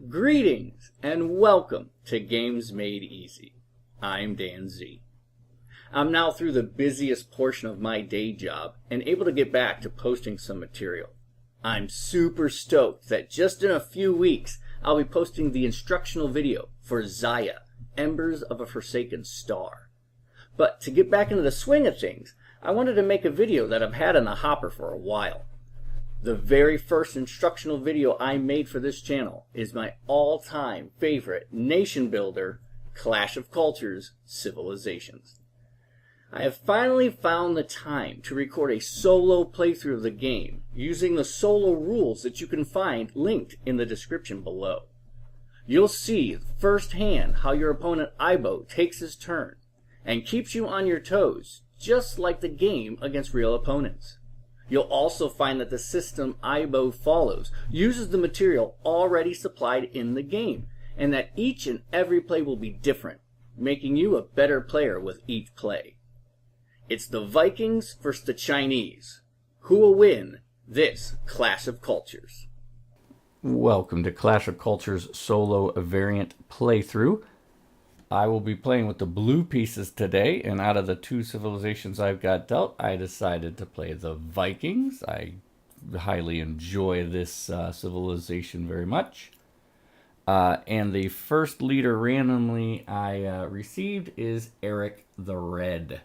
Greetings and welcome to Games Made Easy. I'm Dan Z. I'm now through the busiest portion of my day job and able to get back to posting some material. I'm super stoked that just in a few weeks I'll be posting the instructional video for Zaya, Embers of a Forsaken Star. But to get back into the swing of things, I wanted to make a video that I've had in the hopper for a while. The very first instructional video I made for this channel is my all-time favorite nation builder, Clash of Cultures Civilizations. I have finally found the time to record a solo playthrough of the game using the solo rules that you can find linked in the description below. You'll see firsthand how your opponent Ibo takes his turn and keeps you on your toes, just like the game against real opponents. You'll also find that the system Ibo follows uses the material already supplied in the game, and that each and every play will be different, making you a better player with each play. It's the Vikings versus the Chinese. Who will win this Clash of Cultures? Welcome to Clash of Cultures solo variant playthrough. I will be playing with the blue pieces today, and out of the two civilizations I've got dealt, I decided to play the Vikings. I highly enjoy this civilization very much. And the first leader randomly I received is Eric the Red.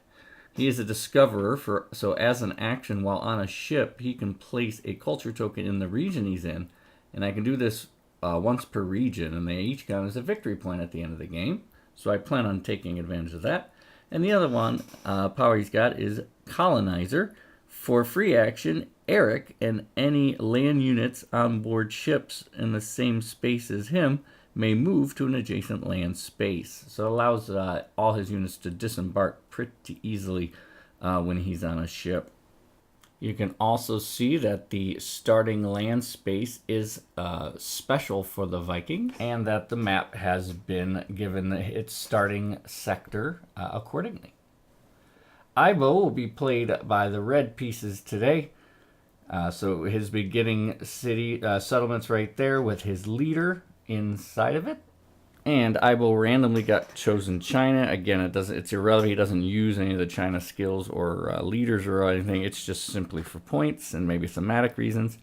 He is a discoverer, so as an action while on a ship, he can place a culture token in the region he's in, and I can do this once per region, and they each count as a victory point at the end of the game. So I plan on taking advantage of that. And the other one, power he's got is Colonizer. For free action, Eric and any land units on board ships in the same space as him may move to an adjacent land space. So it allows all his units to disembark pretty easily when he's on a ship. You can also see that the starting land space is special for the Viking, and that the map has been given its starting sector accordingly. Ibo will be played by the red pieces today. So his beginning city settlement's right there with his leader inside of it. And Ibo randomly got chosen China. Again, it's irrelevant. He doesn't use any of the China skills or leaders or anything. It's just simply for points and maybe thematic reasons.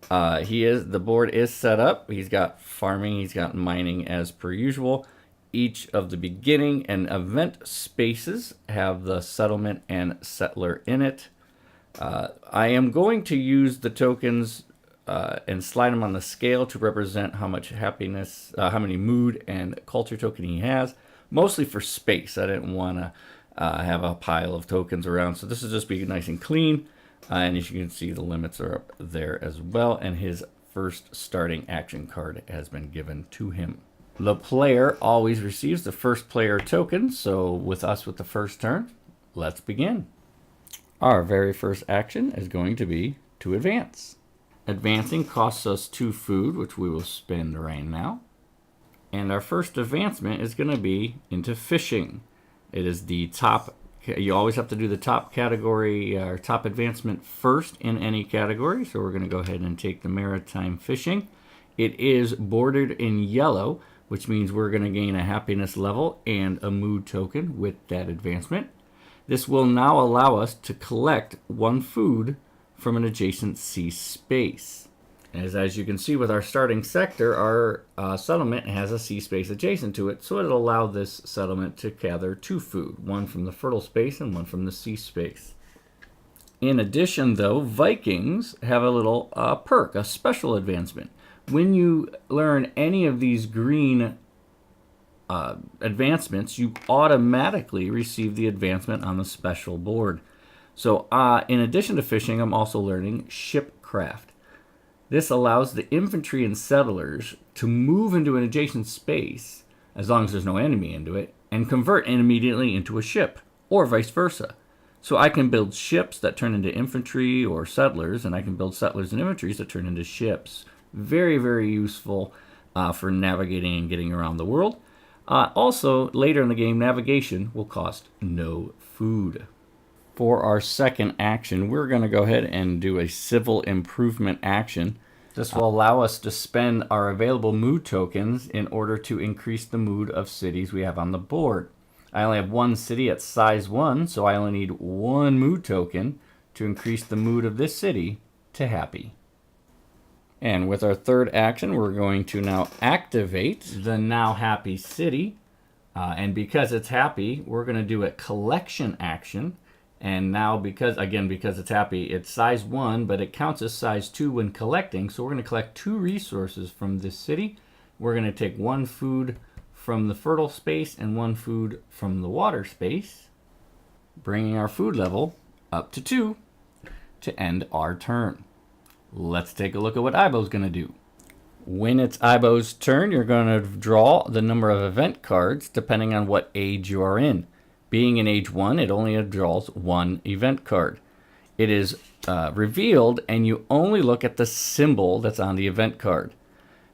The board is set up. He's got farming. He's got mining as per usual. Each of the beginning and event spaces have the settlement and settler in it. I am going to use the tokens and slide him on the scale to represent how much happiness, how many mood and culture token he has, mostly for space. I didn't want to have a pile of tokens around, so this will just be nice and clean. And as you can see, the limits are up there as well, and his first starting action card has been given to him. The player always receives the first player token, so with us with the first turn, let's begin. Our very first action is going to be to advance. Advancing costs us 2 food, which we will spend right now. And our first advancement is going to be into fishing. It is the top, you always have to do the top category, or top advancement first in any category. So we're going to go ahead and take the maritime fishing. It is bordered in yellow, which means we're going to gain a happiness level and a mood token with that advancement. This will now allow us to collect 1 food from an adjacent sea space. As you can see with our starting sector, our settlement has a sea space adjacent to it, so it'll allow this settlement to gather 2 food, 1 from the fertile space and 1 from the sea space. In addition, though, Vikings have a little perk, a special advancement. When you learn any of these green advancements, you automatically receive the advancement on the special board. So in addition to fishing, I'm also learning shipcraft. This allows the infantry and settlers to move into an adjacent space, as long as there's no enemy into it, and convert immediately into a ship, or vice versa. So I can build ships that turn into infantry or settlers, and I can build settlers and infantry that turn into ships. Very, very useful for navigating and getting around the world. Also, later in the game, navigation will cost no food. For our second action, we're going to go ahead and do a civil improvement action. This will allow us to spend our available mood tokens in order to increase the mood of cities we have on the board. I only have one city at size 1, so I only need one mood token to increase the mood of this city to happy. And with our third action, we're going to now activate the now happy city. And because it's happy, we're going to do a collection action. And now because it's happy, it's size 1, but it counts as size 2 when collecting. So we're going to collect 2 resources from this city. We're going to take 1 food from the fertile space and 1 food from the water space, bringing our food level up to 2 to end our turn. Let's take a look at what Ibo's going to do. When it's Ibo's turn, you're going to draw the number of event cards depending on what age you are in. Being in age 1, it only draws 1 event card. It is revealed, and you only look at the symbol that's on the event card.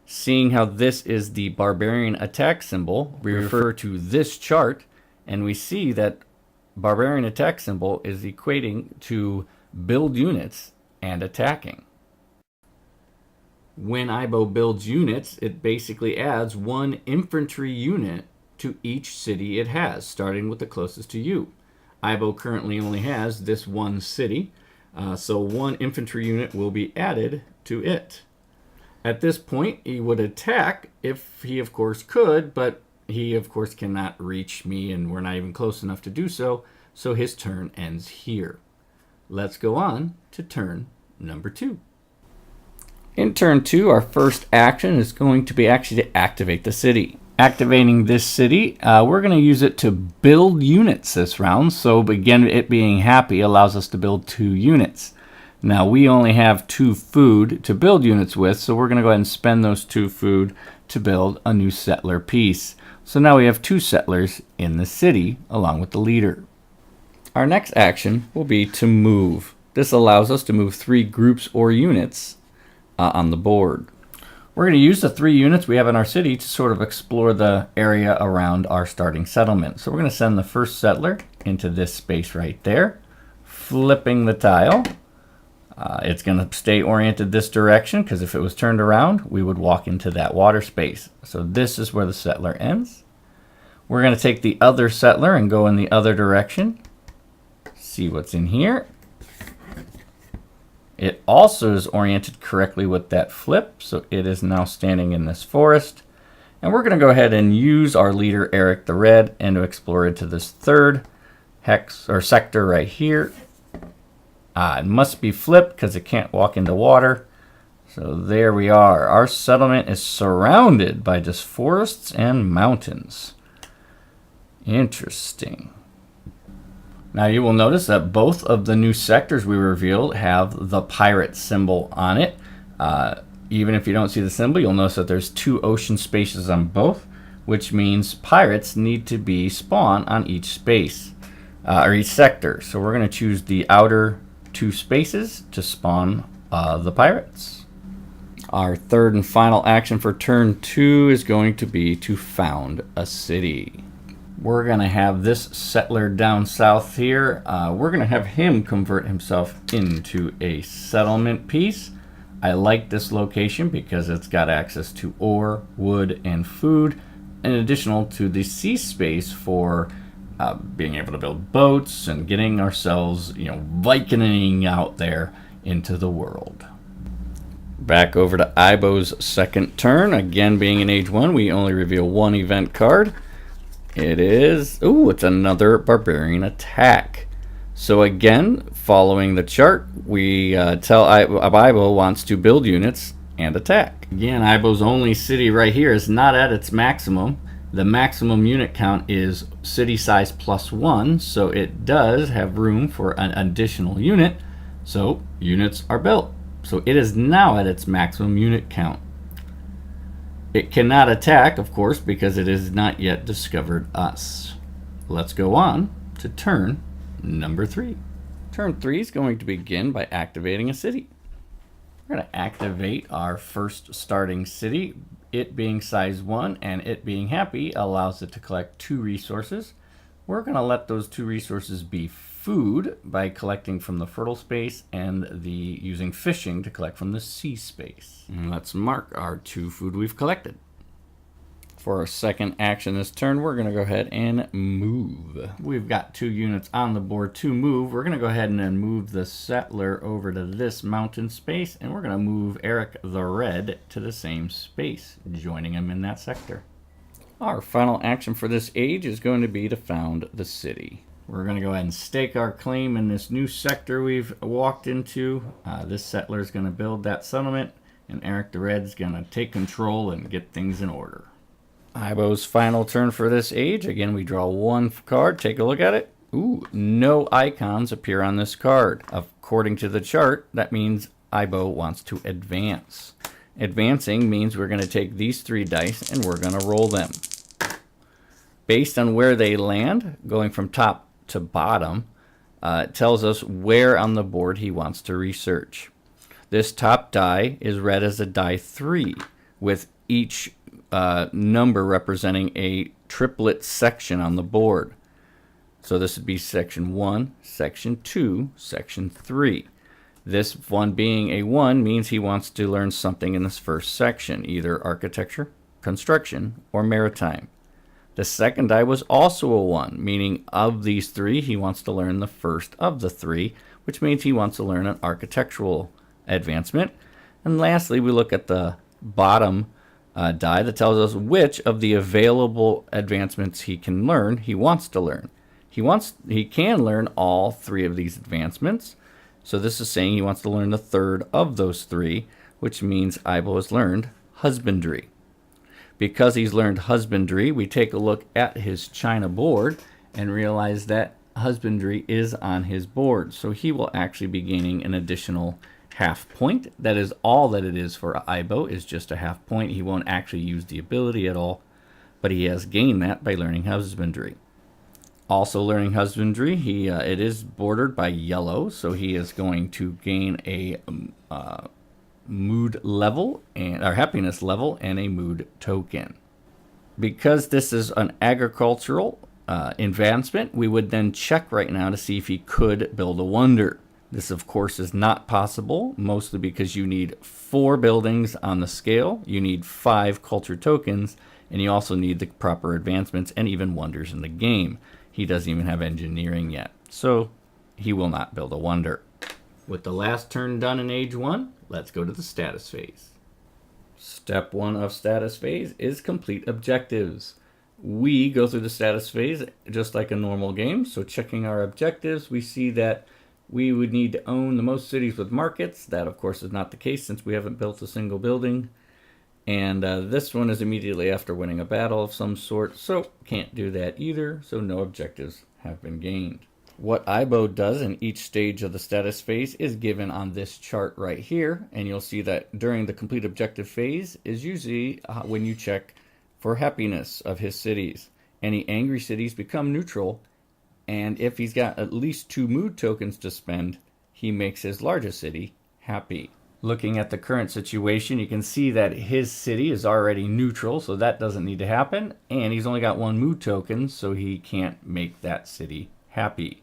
Seeing how this is the barbarian attack symbol, we refer to this chart, and we see that barbarian attack symbol is equating to build units and attacking. When Ibo builds units, it basically adds 1 infantry unit to each city it has, starting with the closest to you. Ibo currently only has this 1 city, so 1 infantry unit will be added to it. At this point, he would attack if he of course could, but he of course cannot reach me, and we're not even close enough to do so, so his turn ends here. Let's go on to turn number 2. In turn 2, our first action is going to be actually to activate the city. Activating this city, we're going to use it to build units this round. So again, it being happy allows us to build 2 units. Now we only have 2 food to build units with, so we're going to go ahead and spend those 2 food to build a new settler piece. So now we have 2 settlers in the city along with the leader. Our next action will be to move. This allows us to move 3 groups or units on the board. We're going to use the 3 units we have in our city to sort of explore the area around our starting settlement. So we're going to send the first settler into this space right there, flipping the tile. It's going to stay oriented this direction because if it was turned around, we would walk into that water space. So this is where the settler ends. We're going to take the other settler and go in the other direction. See what's in here. It also is oriented correctly with that flip, so it is now standing in this forest. And we're going to go ahead and use our leader, Eric the Red, and to explore into this third hex or sector right here. It must be flipped because it can't walk into water. So there we are. Our settlement is surrounded by just forests and mountains. Interesting. Now you will notice that both of the new sectors we revealed have the pirate symbol on it. Even if you don't see the symbol, you'll notice that there's 2 ocean spaces on both, which means pirates need to be spawned on each space, or each sector. So we're going to choose the outer 2 spaces to spawn the pirates. Our third and final action for turn 2 is going to be to found a city. We're going to have this settler down south here. We're going to have him convert himself into a settlement piece. I like this location because it's got access to ore, wood, and food, in addition to the sea space for being able to build boats and getting ourselves, Viking out there into the world. Back over to Ibo's second turn. Again, being in age 1, we only reveal 1 event card. It is, it's another barbarian attack. So again, following the chart, we tell Ibo wants to build units and attack. Again, Ibo's only city right here is not at its maximum. The maximum unit count is city size +1, so it does have room for an additional unit. So units are built. So it is now at its maximum unit count. It cannot attack, of course, because it has not yet discovered us. Let's go on to turn number 3. Turn 3 is going to begin by activating a city. We're going to activate our first starting city it being size 1 and it being happy allows it to collect 2 resources. We're going to let those 2 resources be food by collecting from the fertile space and using fishing to collect from the sea space. And let's mark our 2 food we've collected. For our second action this turn, we're going to go ahead and move. We've got 2 units on the board to move. We're going to go ahead and then move the settler over to this mountain space, and we're going to move Eric the Red to the same space, joining him in that sector. Our final action for this age is going to be to found the city. We're going to go ahead and stake our claim in this new sector we've walked into. This settler is going to build that settlement, and Eric the Red is going to take control and get things in order. Ibo's final turn for this age. Again, we draw 1 card. Take a look at it. Ooh, no icons appear on this card. According to the chart, that means Ibo wants to advance. Advancing means we're going to take these 3 dice and we're going to roll them. Based on where they land, going from top to bottom, it tells us where on the board he wants to research. This top die is read as a die 3, with each number representing a triplet section on the board. So this would be section 1, section 2, section 3. This one being a 1 means he wants to learn something in this first section, either architecture, construction, or maritime. The second die was also a 1, meaning of these 3, he wants to learn the first of the 3, which means he wants to learn an architectural advancement. And lastly, we look at the bottom die that tells us which of the available advancements he can learn, he wants to learn. He can learn all 3 of these advancements. So this is saying he wants to learn the third of those 3, which means Ibo has learned husbandry. Because he's learned husbandry, we take a look at his China board and realize that husbandry is on his board. So he will actually be gaining an additional half point. That is all that it is for Ibo, is just a half point. He won't actually use the ability at all, but he has gained that by learning husbandry. Also learning husbandry, it is bordered by yellow, so he is going to gain a mood level or happiness level and a mood token. Because this is an agricultural advancement, we would then check right now to see if he could build a wonder. This, of course, is not possible, mostly because you need 4 buildings on the scale, you need 5 culture tokens, and you also need the proper advancements and even wonders in the game. He doesn't even have engineering yet, so he will not build a wonder. With the last turn done in Age 1, let's go to the status phase. Step 1 of status phase is complete objectives. We go through the status phase just like a normal game, so checking our objectives, we see that we would need to own the most cities with markets. That, of course, is not the case since we haven't built a single building. And this one is immediately after winning a battle of some sort, so can't do that either, so no objectives have been gained. What Ibo does in each stage of the status phase is given on this chart right here, and you'll see that during the complete objective phase is usually when you check for happiness of his cities. Any angry cities become neutral, and if he's got at least 2 mood tokens to spend, he makes his largest city happy. Looking at the current situation, you can see that his city is already neutral, so that doesn't need to happen, and he's only got 1 mood token, so he can't make that city happy.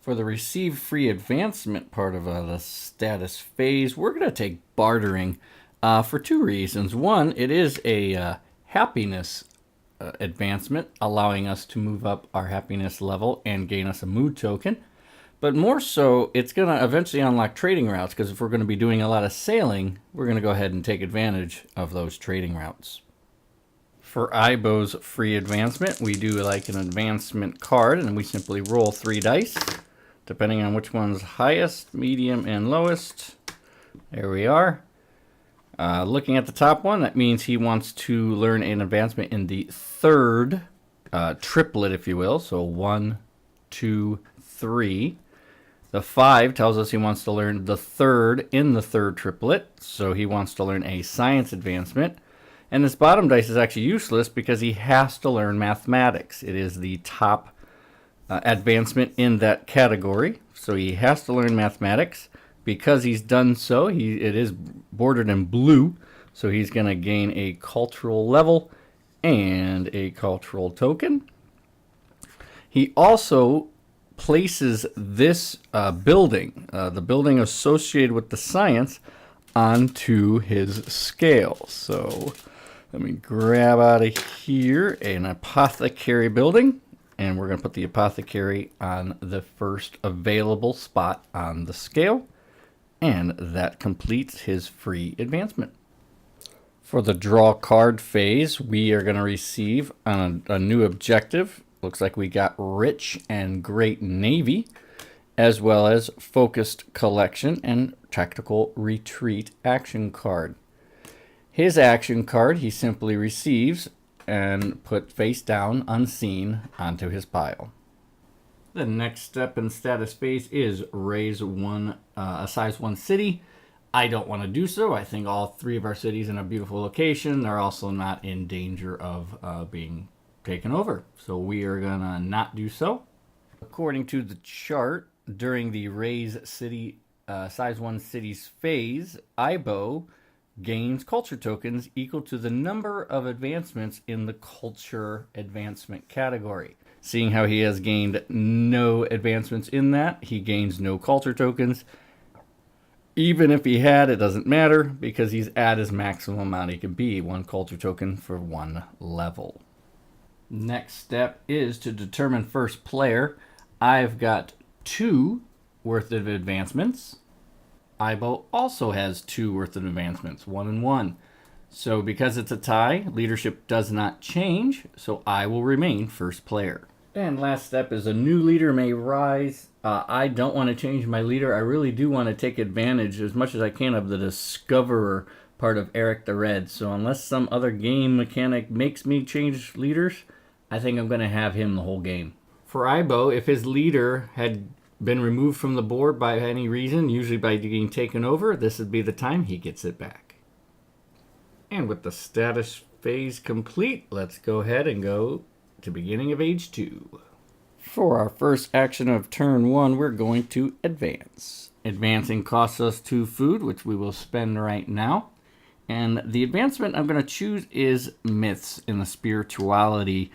For the receive free advancement part of the status phase, we're going to take bartering for 2 reasons. One, it is a happiness advancement, allowing us to move up our happiness level and gain us a mood token. But more so, it's going to eventually unlock trading routes, because if we're going to be doing a lot of sailing, we're going to go ahead and take advantage of those trading routes. For Ibo's free advancement, we do like an advancement card, and we simply roll 3 dice, depending on which one's highest, medium, and lowest. There we are. Looking at the top one, that means he wants to learn an advancement in the 3rd triplet, if you will. So 1, 2, 3. The 5 tells us he wants to learn the 3rd in the 3rd triplet. So he wants to learn a science advancement. And this bottom dice is actually useless because he has to learn mathematics. It is the top advancement in that category. So he has to learn mathematics. Because he's done so, it is bordered in blue, So he's going to gain a cultural level and a cultural token. He also places this building, the building associated with the science, onto his scale. So let me grab out of here an apothecary building, and we're going to put the apothecary on the first available spot on the scale, and that completes his free advancement. For the draw card phase, we are going to receive on a new objective. Looks like we got Rich and Great Navy, as well as Focused Collection and Tactical Retreat action card. His action card he simply receives and put face down, unseen, onto his pile. The next step in status phase is raise a size 1 city. I don't want to do so. I think all 3 of our cities in a beautiful location. They're also not in danger of being taken over. So we are going to not do so. According to the chart, during the raise city size 1 cities phase, Ibo gains culture tokens equal to the number of advancements in the culture advancement category. Seeing how he has gained no advancements in that, he gains no culture tokens. Even if he had, it doesn't matter because he's at his maximum amount he can be, 1 culture token for 1 level. Next step is to determine first player. I've got 2 worth of advancements. Ibo also has 2 worth of advancements, 1 and 1. So because it's a tie, leadership does not change, so I will remain first player. And last step is a new leader may rise. I don't want to change my leader. I really do want to take advantage as much as I can of the discoverer part of Eric the Red. So unless some other game mechanic makes me change leaders, I think I'm going to have him the whole game. For Ibo, if his leader had been removed from the board by any reason, usually by being taken over, this would be the time he gets it back. And with the status phase complete, let's go ahead and go to beginning of age 2. For our first action of turn 1, we're going to advance. Advancing costs us 2 food, which we will spend right now. And the advancement I'm going to choose is myths in the spirituality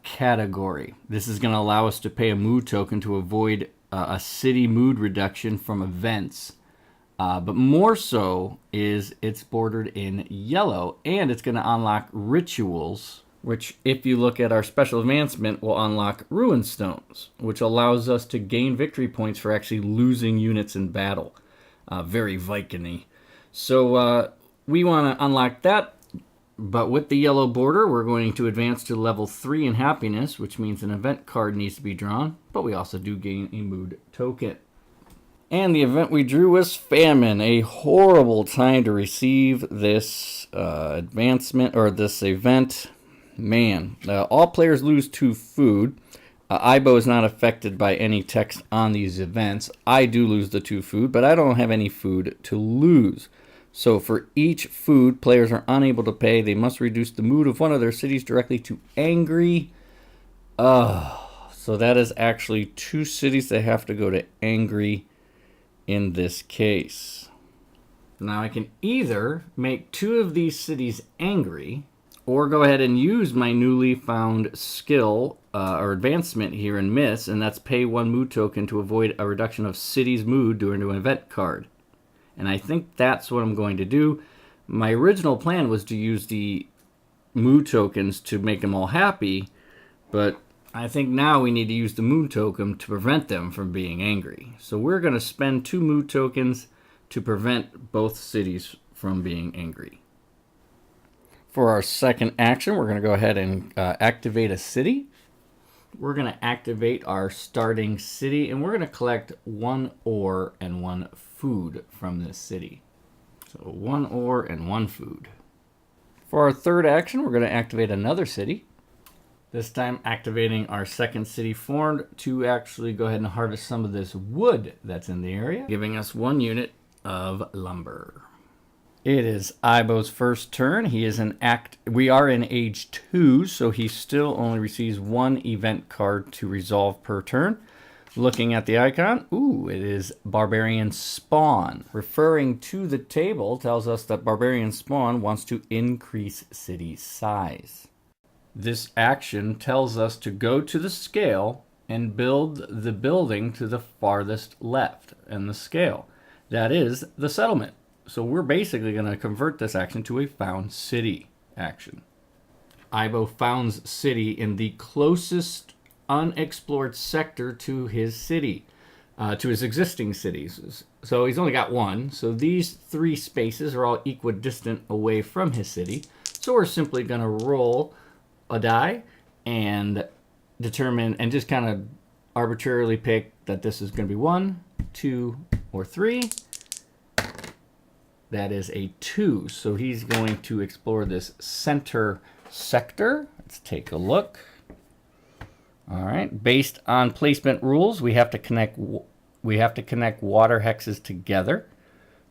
category. This is going to allow us to pay a mood token to avoid a city mood reduction from events. But more so is it's bordered in yellow, and it's going to unlock rituals, which if you look at our special advancement will unlock ruin stones, which allows us to gain victory points for actually losing units in battle. Very Viking-y. So we want to unlock that. But with the yellow border, we're going to advance to level 3 in happiness, which means an event card needs to be drawn, but we also do gain a mood token. And the event we drew was famine, a horrible time to receive this advancement or this event. Man, all players lose 2 food. Ibo is not affected by any text on these events. I do lose the 2 food, but I don't have any food to lose. So for each food players are unable to pay, they must reduce the mood of one of their cities directly to angry. So that is actually 2 cities that have to go to angry in this case. Now I can either make 2 of these cities angry, or go ahead and use my newly found skill or advancement here in Myths, and that's pay 1 mood token to avoid a reduction of city's mood during an event card. And I think that's what I'm going to do. My original plan was to use the mood tokens to make them all happy, but I think now we need to use the mood token to prevent them from being angry. So we're going to spend 2 mood tokens to prevent both cities from being angry. For our second action, we're going to go ahead and activate a city. We're going to activate our starting city, and we're going to collect 1 ore and 1 food from this city. So 1 ore and 1 food. For our third action, we're going to activate another city. This time activating our second city formed to actually go ahead and harvest some of this wood that's in the area, giving us 1 unit of lumber. It is Ibo's first turn. He is we are in age 2, so he still only receives 1 event card to resolve per turn. Looking at the icon, ooh, it is Barbarian Spawn. Referring to the table tells us that Barbarian Spawn wants to increase city size. This action tells us to go to the scale and build the building to the farthest left in the scale. That is the settlement. So we're basically going to convert this action to a found city action. Ibo founds city in the closest unexplored sector to his city, to his existing cities. So he's only got one. So these 3 spaces are all equidistant away from his city. So we're simply going to roll a die and determine and just kind of arbitrarily pick that this is going to be 1, 2, or 3. That is a 2. So he's going to explore this center sector. Let's take a look. All right. Based on placement rules, we have to connect water hexes together.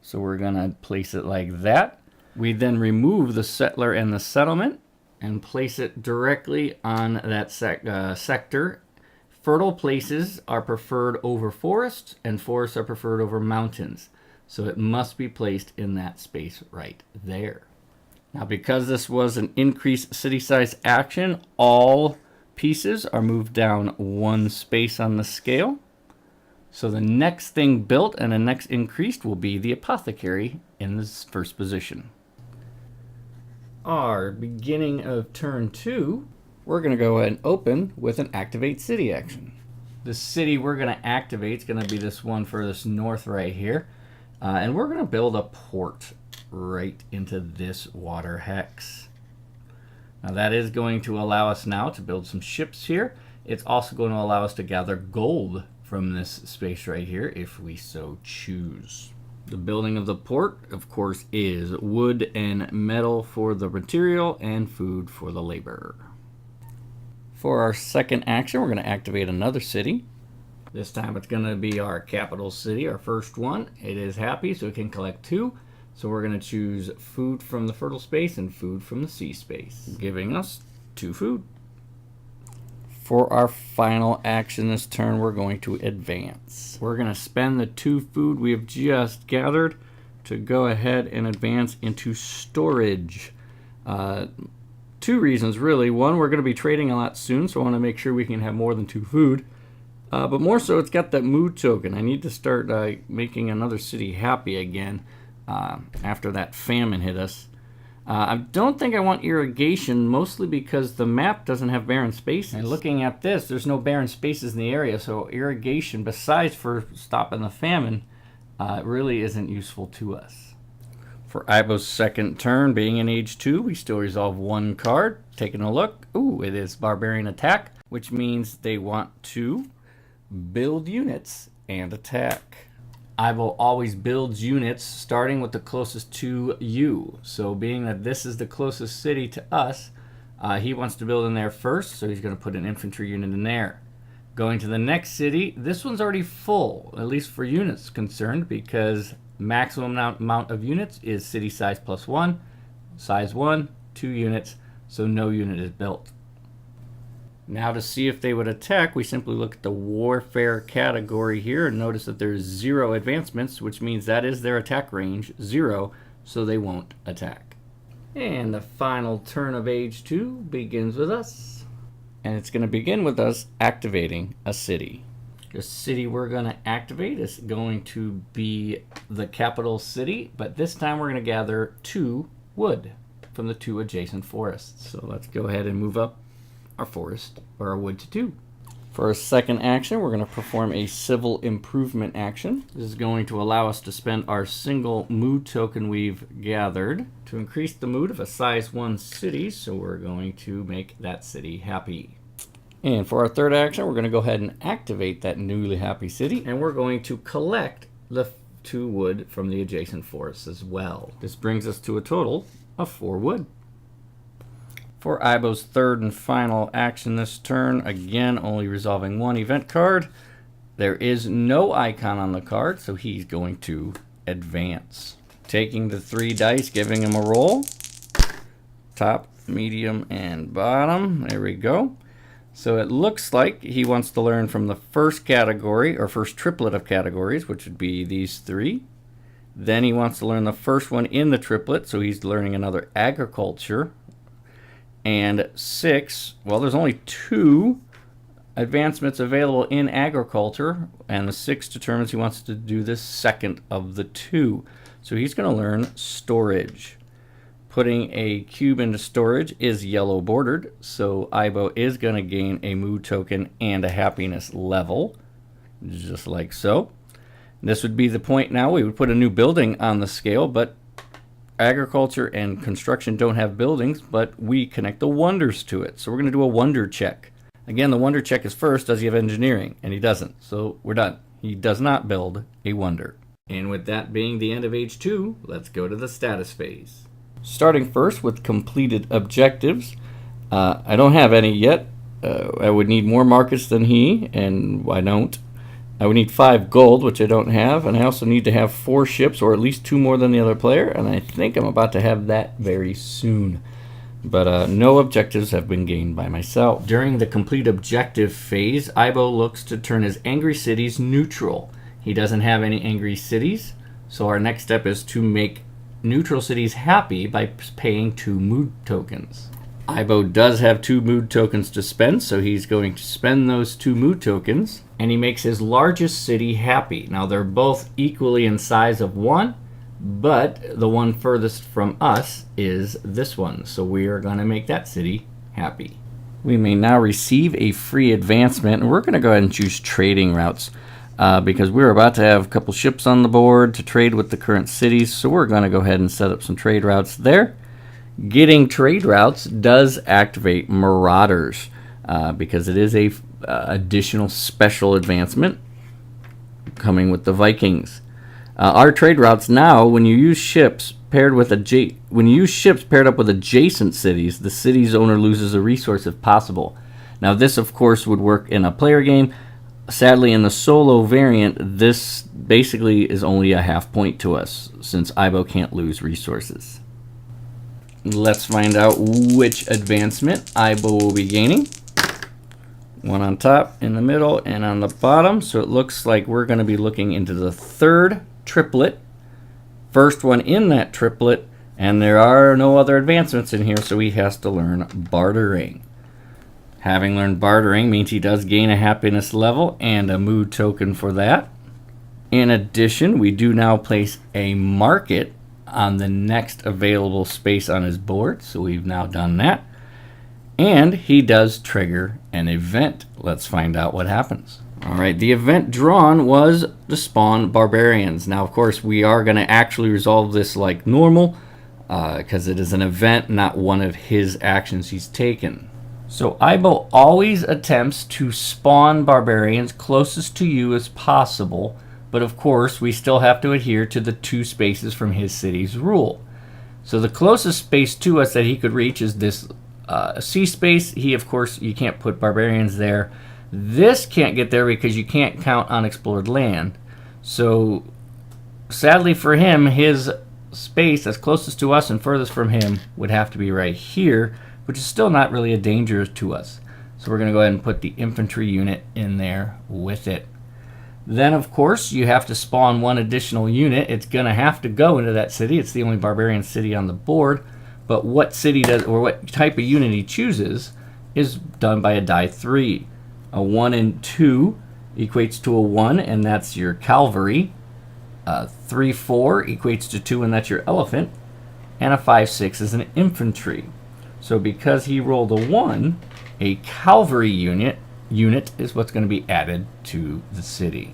So we're going to place it like that. We then remove the settler and the settlement and place it directly on that sector. Fertile places are preferred over forests, and forests are preferred over mountains. So it must be placed in that space right there. Now, because this was an increased city size action, all pieces are moved down 1 space on the scale. So the next thing built and the next increased will be the apothecary in this first position. Our beginning of turn 2, we're going to go ahead and open with an activate city action. The city we're going to activate is going to be this one furthest north right here. And we're going to build a port right into this water hex. Now that is going to allow us now to build some ships here. It's also going to allow us to gather gold from this space right here if we so choose. The building of the port, of course, is wood and metal for the material and food for the labor. For our second action, we're going to activate another city. This time it's going to be our capital city, our first one. It is happy, so it can collect 2. So we're going to choose food from the fertile space and food from the sea space, giving us 2 food. For our final action this turn, we're going to advance. We're going to spend the 2 food we have just gathered to go ahead and advance into storage. 2 reasons, really. One, we're going to be trading a lot soon, so I want to make sure we can have more than 2 food. But more so, it's got that mood token. I need to start making another city happy again after that famine hit us. I don't think I want irrigation, mostly because the map doesn't have barren spaces. And looking at this, there's no barren spaces in the area, so irrigation, besides for stopping the famine, really isn't useful to us. For Ibo's second turn, being in age 2, we still resolve 1 card. Taking a look, ooh, it is Barbarian Attack, which means they want to build units and attack. Ibo always builds units starting with the closest to you. So being that this is the closest city to us, he wants to build in there first, so he's going to put an infantry unit in there. Going to the next city, this one's already full, at least for units concerned, because maximum amount of units is city size plus 1, size 1, 2 units, so no unit is built. Now to see if they would attack, we simply look at the warfare category here and notice that there's 0 advancements, which means that is their attack range, 0, so they won't attack. And the final turn of age 2 begins with us. And it's going to begin with us activating a city. The city we're going to activate is going to be the capital city, but this time we're going to gather 2 wood from the 2 adjacent forests. So let's go ahead and move up our forest or our wood to 2. For our second action, we're going to perform a civil improvement action. This is going to allow us to spend our single mood token we've gathered to increase the mood of a size 1 city, so we're going to make that city happy. And for our third action, we're going to go ahead and activate that newly happy city, and we're going to collect the 2 wood from the adjacent forests as well. This brings us to a total of 4 wood. For Ibo's third and final action this turn, again only resolving 1 event card. There is no icon on the card, so he's going to advance. Taking the 3 dice, giving him a roll. Top, medium, and bottom. There we go. So it looks like he wants to learn from the first category, or first triplet of categories, which would be these three. Then he wants to learn the first one in the triplet, so he's learning another agriculture. And 6, well, there's only 2 advancements available in agriculture, and the 6 determines he wants to do the second of the 2. So he's going to learn storage. Putting a cube into storage is yellow bordered, so Ibo is going to gain a mood token and a happiness level, just like so. This would be the point now. We would put a new building on the scale, but agriculture and construction don't have buildings, but we connect the wonders to it. So we're going to do a wonder check. Again, the wonder check is first, does he have engineering? And he doesn't, so we're done. He does not build a wonder. And with that being the end of age 2, let's go to the status phase. Starting first with completed objectives. I don't have any yet. I would need more markets than he, and I don't. I would need 5 gold, which I don't have, and I also need to have 4 ships, or at least 2 more than the other player, and I think I'm about to have that very soon. But no objectives have been gained by myself. During the complete objective phase, Ibo looks to turn his angry cities neutral. He doesn't have any angry cities, so our next step is to make neutral cities happy by paying 2 mood tokens. Ibo does have 2 mood tokens to spend, so he's going to spend those 2 mood tokens, and he makes his largest city happy. Now they're both equally in size of 1, but the one furthest from us is this one, so we are going to make that city happy. We may now receive a free advancement, and we're going to go ahead and choose trading routes. Because we're about to have a couple ships on the board to trade with the current cities, so we're going to go ahead and set up some trade routes there. Getting trade routes does activate Marauders, because it is a additional special advancement coming with the Vikings. Our trade routes now, when you use ships paired up with adjacent cities, the city's owner loses a resource if possible. Now this, of course, would work in a player game. Sadly, in the solo variant, this basically is only a half point to us, since Ibo can't lose resources. Let's find out which advancement Ibo will be gaining. One on top, in the middle, and on the bottom. So it looks like we're going to be looking into the 3rd triplet. First one in that triplet, and there are no other advancements in here, so he has to learn bartering. Having learned bartering means he does gain a happiness level and a mood token for that. In addition, we do now place a market on the next available space on his board, so we've now done that. And he does trigger an event. Let's find out what happens. Alright, the event drawn was to spawn barbarians. Now, of course, we are going to actually resolve this like normal, because it is an event, not one of his actions he's taken. So Ibo always attempts to spawn barbarians closest to you as possible, but of course we still have to adhere to the 2 spaces from his city's rule. So the closest space to us that he could reach is this sea space. Of course, you can't put barbarians there. This can't get there because you can't count unexplored land. So sadly for him, his space that's closest to us and furthest from him would have to be right here, which is still not really a danger to us. So we're going to go ahead and put the infantry unit in there with it. Then, of course, you have to spawn 1 additional unit. It's going to have to go into that city. It's the only barbarian city on the board. But what city does, or what type of unit he chooses, is done by a die 3. A 1 and 2 equates to a 1, and that's your cavalry. 3-4 equates to 2, and that's your elephant. And a 5-6 is an infantry. So because he rolled a 1, a cavalry unit is what's going to be added to the city.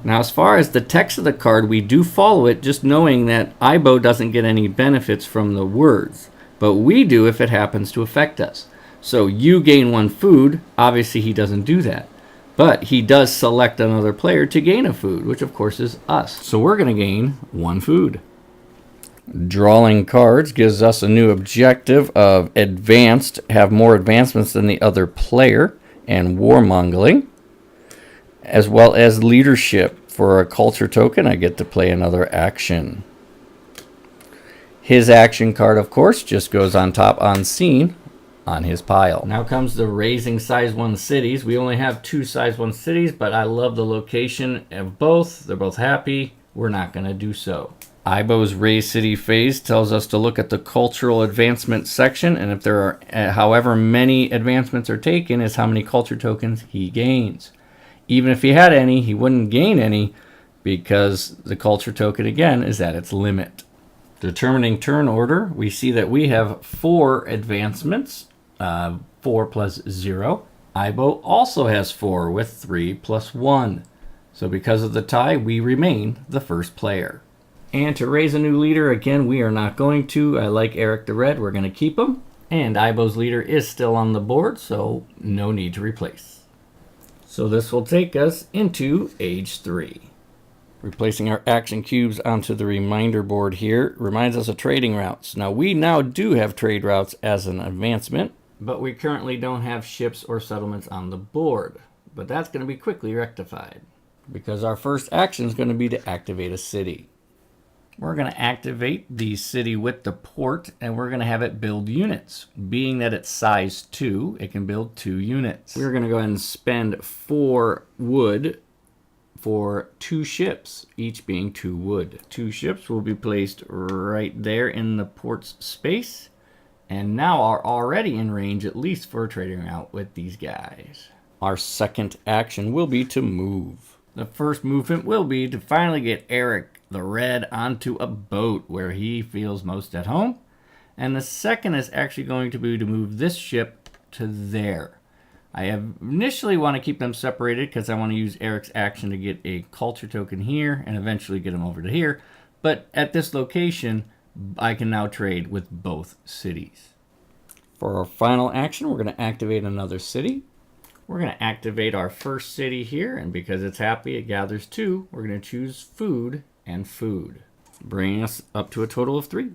Now, as far as the text of the card, we do follow it, just knowing that Ibo doesn't get any benefits from the words, but we do if it happens to affect us. So you gain 1 food, obviously he doesn't do that, but he does select another player to gain a food, which of course is us. So we're going to gain 1 food. Drawing cards gives us a new objective of advanced, have more advancements than the other player, and warmongering, as well as leadership. For a culture token, I get to play another action. His action card, of course, just goes on top on scene on his pile. Now comes the raising size 1 cities. We only have 2 size 1 cities, but I love the location of both. They're both happy. We're not going to do so. Ibo's raise city phase tells us to look at the cultural advancement section, and if there are however many advancements are taken is how many culture tokens he gains. Even if he had any, he wouldn't gain any because the culture token again is at its limit. Determining turn order, we see that we have 4 advancements, 4 plus 0. Ibo also has 4 with 3 plus 1. So because of the tie, we remain the first player. And to raise a new leader, again, we are not going to. I like Eric the Red. We're going to keep him. And Ibo's leader is still on the board, so no need to replace. So this will take us into Age 3. Replacing our action cubes onto the reminder board here reminds us of trading routes. Now we do have trade routes as an advancement, but we currently don't have ships or settlements on the board. But that's going to be quickly rectified because our first action is going to be to activate a city. We're going to activate the city with the port, and we're going to have it build units. Being that it's size 2, it can build 2 units. We're going to go ahead and spend 4 wood for 2 ships, each being 2 wood. 2 ships will be placed right there in the port's space, and now are already in range at least for trading out with these guys. Our second action will be to move. The first movement will be to finally get Eric the Red onto a boat where he feels most at home. And the second is actually going to be to move this ship to there. I have initially want to keep them separated because I want to use Eric's action to get a culture token here and eventually get him over to here. But at this location, I can now trade with both cities. For our final action, we're going to activate another city. We're going to activate our first city here, and because it's happy, it gathers 2. We're going to choose food and food, bringing us up to a total of 3.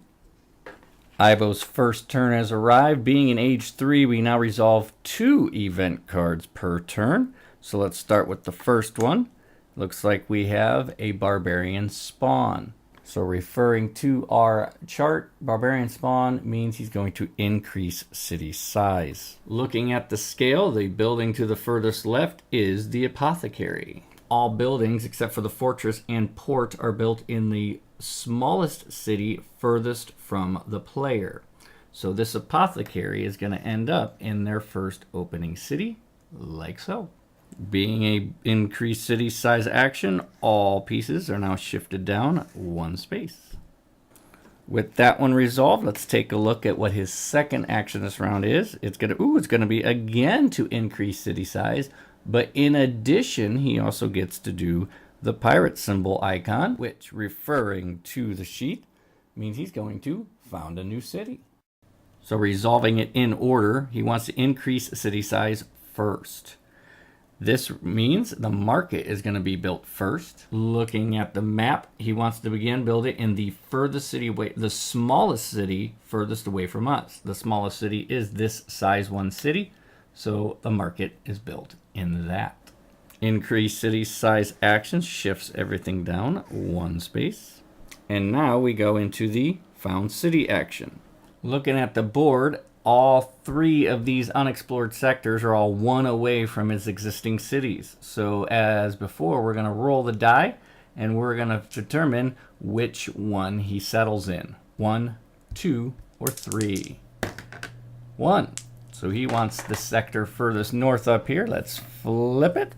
Ibo's first turn has arrived. Being in Age 3, we now resolve 2 event cards per turn. So let's start with the first one. Looks like we have a Barbarian Spawn. So referring to our chart, Barbarian Spawn means he's going to increase city size. Looking at the scale, the building to the furthest left is the Apothecary. All buildings except for the fortress and port are built in the smallest city furthest from the player. So this Apothecary is going to end up in their first opening city, like so. Being a increased city size action, all pieces are now shifted down 1 space. With that one resolved, let's take a look at what his second action this round is. It's going to be again to increase city size, but in addition, he also gets to do the pirate symbol icon, which, referring to the sheet, means he's going to found a new city. So resolving it in order, he wants to increase city size first. This means the market is going to be built first. Looking at the map, he wants to begin building in the furthest city away, the smallest city furthest away from us. The smallest city is this size 1 city, so the market is built in that. Increase city size action shifts everything down 1 space. And now we go into the found city action. Looking at the board, all 3 of these unexplored sectors are all 1 away from its existing cities. So as before, we're going to roll the die and we're going to determine which one he settles in. 1, 2, or 3. 1. So he wants the sector furthest north up here. Let's flip it.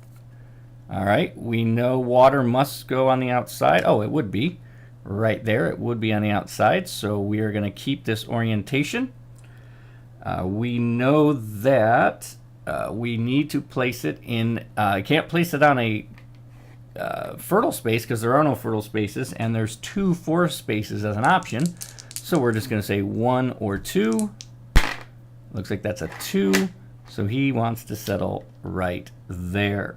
All right, we know water must go on the outside. Oh, it would be right there. It would be on the outside. So we are going to keep this orientation. We know that we need to place it in, I can't place it on a fertile space because there are no fertile spaces, and there's 2 forest spaces as an option. So we're just going to say 1 or 2. Looks like that's a 2. So he wants to settle right there.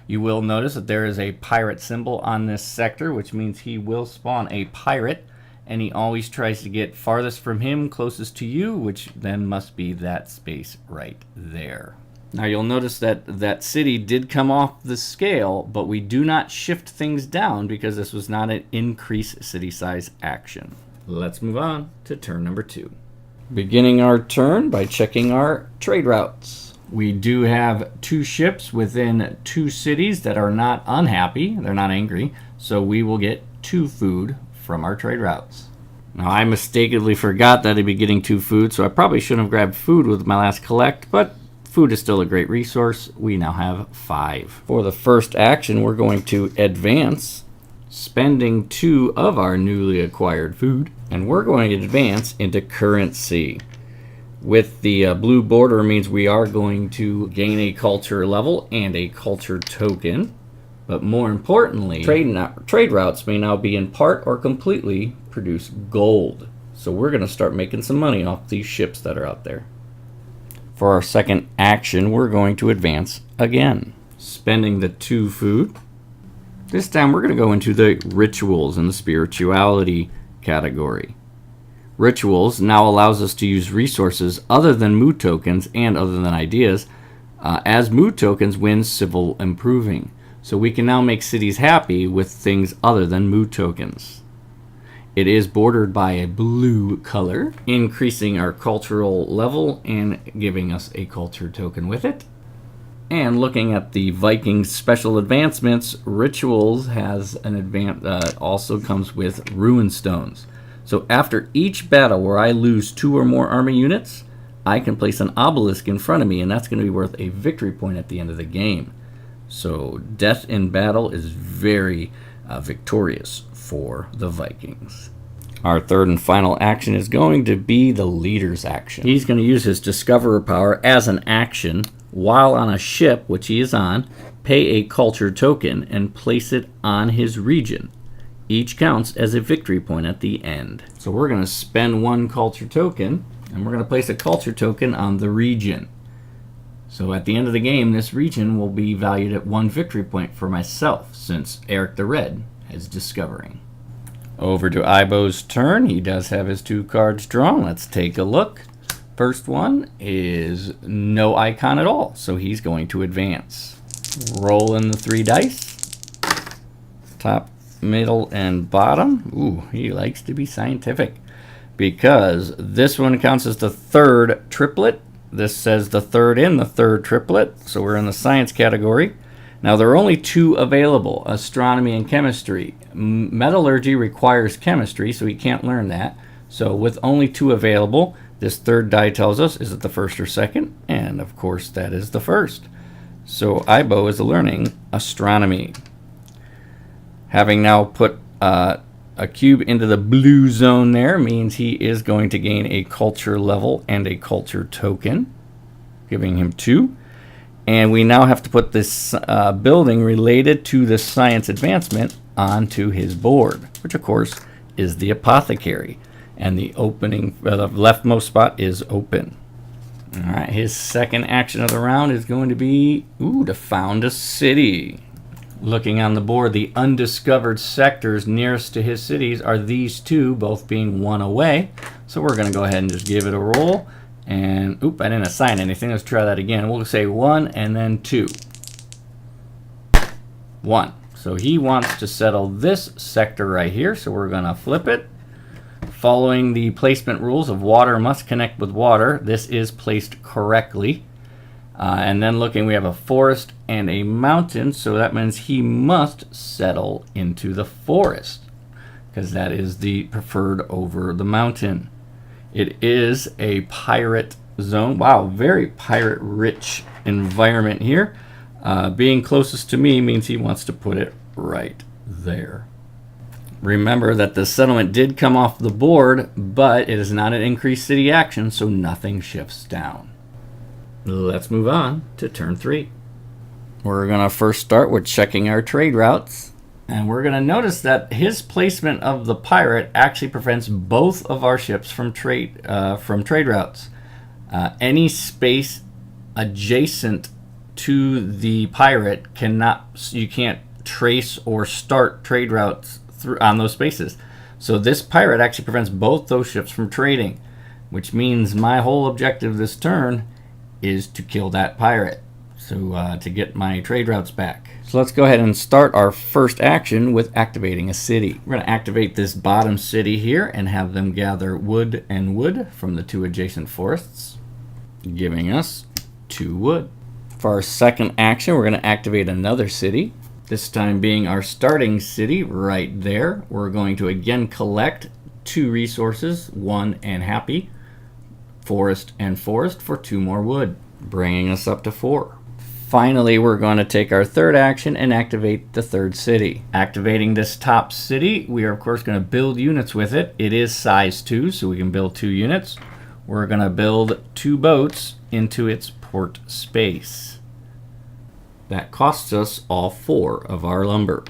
You will notice that there is a pirate symbol on this sector, which means he will spawn a pirate. And he always tries to get farthest from him, closest to you, which then must be that space right there. Now you'll notice that that city did come off the scale, but we do not shift things down because this was not an increase city size action. Let's move on to turn number 2. Beginning our turn by checking our trade routes. We do have 2 ships within 2 cities that are not unhappy. They're not angry. So we will get 2 food from our trade routes. Now I mistakenly forgot that I'd be getting 2 food, so I probably shouldn't have grabbed food with my last collect, but food is still a great resource. We now have 5. For the first action, we're going to advance, spending 2 of our newly acquired food, and we're going to advance into currency. With the blue border means we are going to gain a culture level and a culture token. But more importantly, trade routes may now be in part or completely produce gold. So we're going to start making some money off these ships that are out there. For our second action, we're going to advance again, spending the 2 food. This time we're going to go into the rituals and the spirituality category. Rituals now allows us to use resources other than mood tokens and other than ideas, as mood tokens win civil improving. So we can now make cities happy with things other than mood tokens. It is bordered by a blue color, increasing our cultural level and giving us a culture token with it. And looking at the Vikings special advancements, rituals has an also comes with ruin stones. So after each battle where I lose 2 or more army units, I can place an obelisk in front of me, and that's going to be worth a victory point at the end of the game. So death in battle is very victorious for the Vikings. Our third and final action is going to be the leader's action. He's going to use his Discoverer power as an action while on a ship, which he is on, pay a culture token and place it on his region. Each counts as a victory point at the end. So we're going to spend 1 culture token, and we're going to place a culture token on the region. So at the end of the game, this region will be valued at 1 victory point for myself, since Eric the Red is discovering. Over to Ibo's turn. He does have his 2 cards drawn. Let's take a look. First one is no icon at all, so he's going to advance. Roll in the 3 dice. Top, middle, and bottom. Ooh, he likes to be scientific, because this one counts as the 3rd triplet. This says the 3rd in the 3rd triplet, so we're in the science category. Now there are only 2 available, astronomy and chemistry. Metallurgy requires chemistry, so he can't learn that. So with only 2 available, this 3rd die tells us, is it the 1st or 2nd? And of course that is the 1st. So Ibo is learning astronomy. Having now put a cube into the blue zone there means he is going to gain a culture level and a culture token, giving him 2. And we now have to put this building related to the science advancement onto his board, which of course is the apothecary. And the opening, the leftmost spot is open. All right, his second action of the round is going to be, to found a city. Looking on the board, the undiscovered sectors nearest to his cities are these 2, both being 1 away. So we're going to go ahead and just give it a roll. And, I didn't assign anything. Let's try that again. We'll say 1 and then 2. 1. So he wants to settle this sector right here. So we're going to flip it. Following the placement rules of water must connect with water, this is placed correctly. And then looking, we have a forest and a mountain. So that means he must settle into the forest, because that is the preferred over the mountain. It is a pirate zone. Wow, very pirate-rich environment here. Being closest to me means he wants to put it right there. Remember that the settlement did come off the board, but it is not an increased city action, so nothing shifts down. Let's move on to turn 3. We're going to first start with checking our trade routes. And we're going to notice that his placement of the pirate actually prevents both of our ships from trade routes. Any space adjacent to the pirate you can't trace or start trade routes on those spaces. So this pirate actually prevents both those ships from trading, which means my whole objective this turn is to kill that pirate. to get my trade routes back. So let's go ahead and start our first action with activating a city. We're going to activate this bottom city here and have them gather wood and wood from the 2 adjacent forests, giving us 2 wood. For our second action, we're going to activate another city, this time being our starting city right there. We're going to again collect 2 resources, 1 and happy, forest and forest for 2 more wood, bringing us up to 4. Finally, we're going to take our third action and activate the third city. Activating this top city, we are of course going to build units with it. It is size 2, so we can build 2 units. We're going to build 2 boats into its port space. That costs us all 4 of our lumber.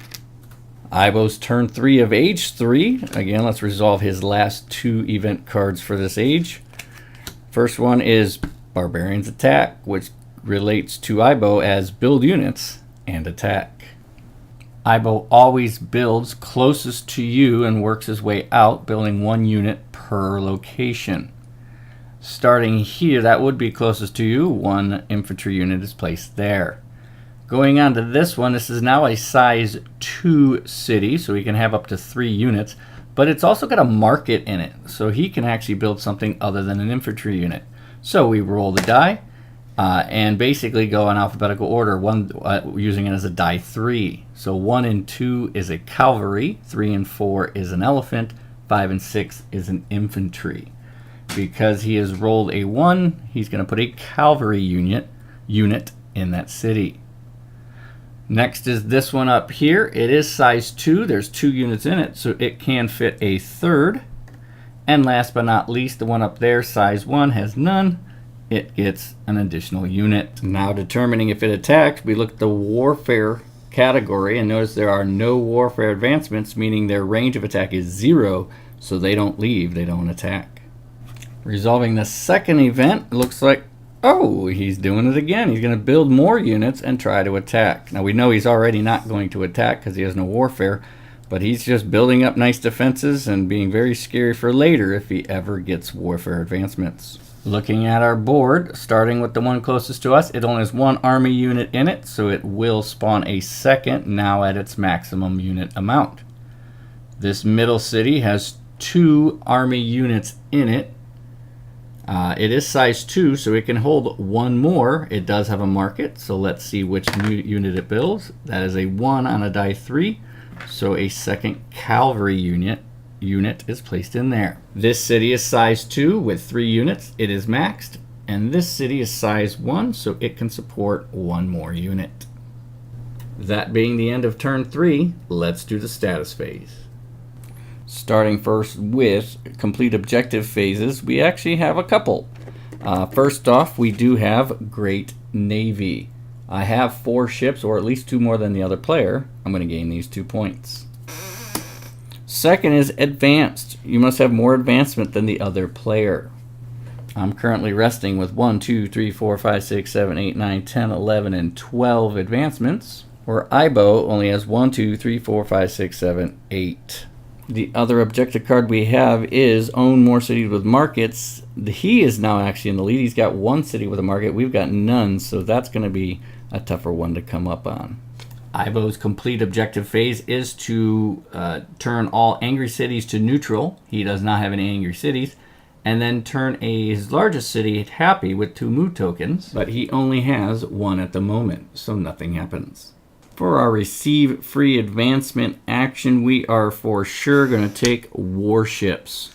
Ibo's turn 3 of age 3. Again, let's resolve his last 2 event cards for this age. First one is Barbarian's Attack, which relates to Ibo as build units and attack. Ibo always builds closest to you and works his way out, building 1 unit per location. Starting here, that would be closest to you, 1 infantry unit is placed there. Going on to this one, this is now a size 2 city, so he can have up to 3 units, but it's also got a market in it, so he can actually build something other than an infantry unit. So we roll the die, and basically go in alphabetical order, using it as a die 3. So 1 and 2 is a cavalry, 3 and 4 is an elephant, 5 and 6 is an infantry. Because he has rolled a 1, he's going to put a cavalry unit in that city. Next is this one up here. It is size 2. There's 2 units in it, so it can fit a third. And last but not least, the one up there, size 1, has none. It gets an additional unit. Now determining if it attacked, we look at the warfare category and notice there are no warfare advancements, meaning their range of attack is 0, so they don't leave, they don't attack. Resolving the second event, it looks like, oh, he's doing it again. He's going to build more units and try to attack. Now we know he's already not going to attack because he has no warfare, but he's just building up nice defenses and being very scary for later if he ever gets warfare advancements. Looking at our board, starting with the one closest to us, it only has 1 army unit in it, so it will spawn a second, now at its maximum unit amount. This middle city has 2 army units in it. It is size 2, so it can hold 1 more. It does have a market, so let's see which unit it builds. That is a 1 on a die 3, so a second cavalry unit is placed in there. This city is size 2 with 3 units. It is maxed, and this city is size 1, so it can support 1 more unit. That being the end of turn 3, let's do the status phase. Starting first with complete objective phases, we actually have a couple. First off, we do have Great Navy. I have 4 ships, or at least 2 more than the other player. I'm going to gain these 2 points. Second is advanced. You must have more advancement than the other player. I'm currently resting with 1, 2, 3, 4, 5, 6, 7, 8, 9, 10, 11, and 12 advancements, where Ibo only has 1, 2, 3, 4, 5, 6, 7, 8. The other objective card we have is own more cities with markets. He is now actually in the lead. He's got 1 city with a market. We've got none, so that's going to be a tougher one to come up on. Ibo's complete objective phase is to turn all angry cities to neutral. He does not have any angry cities. And then turn his largest city happy with 2 mood tokens. But he only has 1 at the moment, so nothing happens. For our receive free advancement action, we are for sure going to take warships.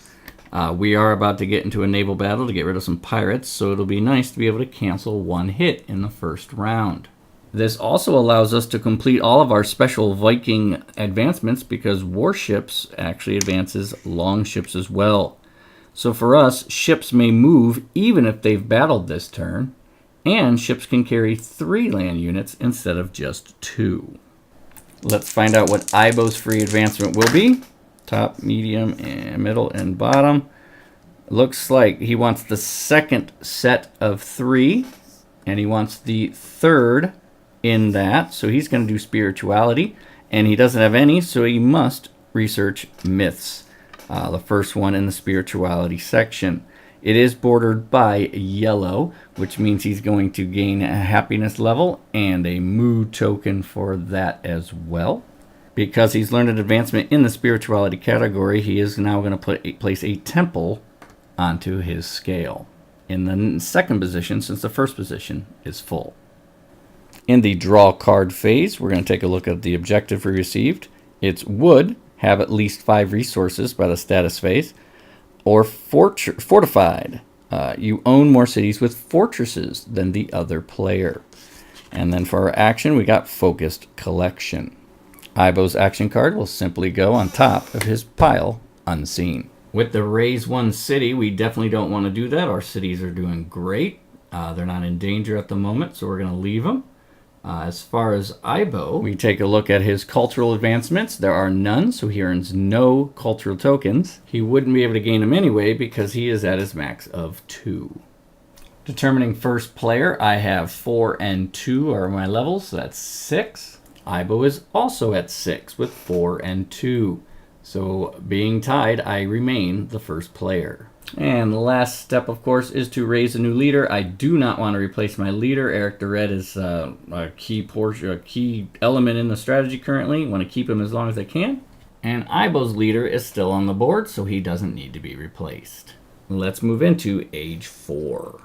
We are about to get into a naval battle to get rid of some pirates, so it'll be nice to be able to cancel 1 hit in the first round. This also allows us to complete all of our special Viking advancements because warships actually advances longships as well. So for us, ships may move even if they've battled this turn, and ships can carry 3 land units instead of just 2. Let's find out what Ibo's free advancement will be. Top, medium, and middle, and bottom. Looks like he wants the second set of 3, and he wants the third in that, so he's going to do spirituality, and he doesn't have any, so he must research myths. The first one in the spirituality section. It is bordered by yellow, which means he's going to gain a happiness level and a mood token for that as well. Because he's learned an advancement in the spirituality category, he is now going to place a temple onto his scale in the second position, since the first position is full. In the draw card phase, we're going to take a look at the objective we received. It's would have at least 5 resources by the status phase, or fortified. You own more cities with fortresses than the other player. And then for our action, we got focused collection. Ibo's action card will simply go on top of his pile unseen. With the raise 1 city, we definitely don't want to do that. Our cities are doing great. They're not in danger at the moment, so we're going to leave them. As far as Ibo, we take a look at his cultural advancements. There are none, so he earns no cultural tokens. He wouldn't be able to gain them anyway because he is at his max of 2. Determining first player, I have 4 and 2 are my levels, so that's 6. Ibo is also at 6 with 4 and 2. So being tied, I remain the first player. And the last step, of course, is to raise a new leader. I do not want to replace my leader. Eric the Red is a key element in the strategy currently. I want to keep him as long as I can. And Ibo's leader is still on the board, so he doesn't need to be replaced. Let's move into Age 4.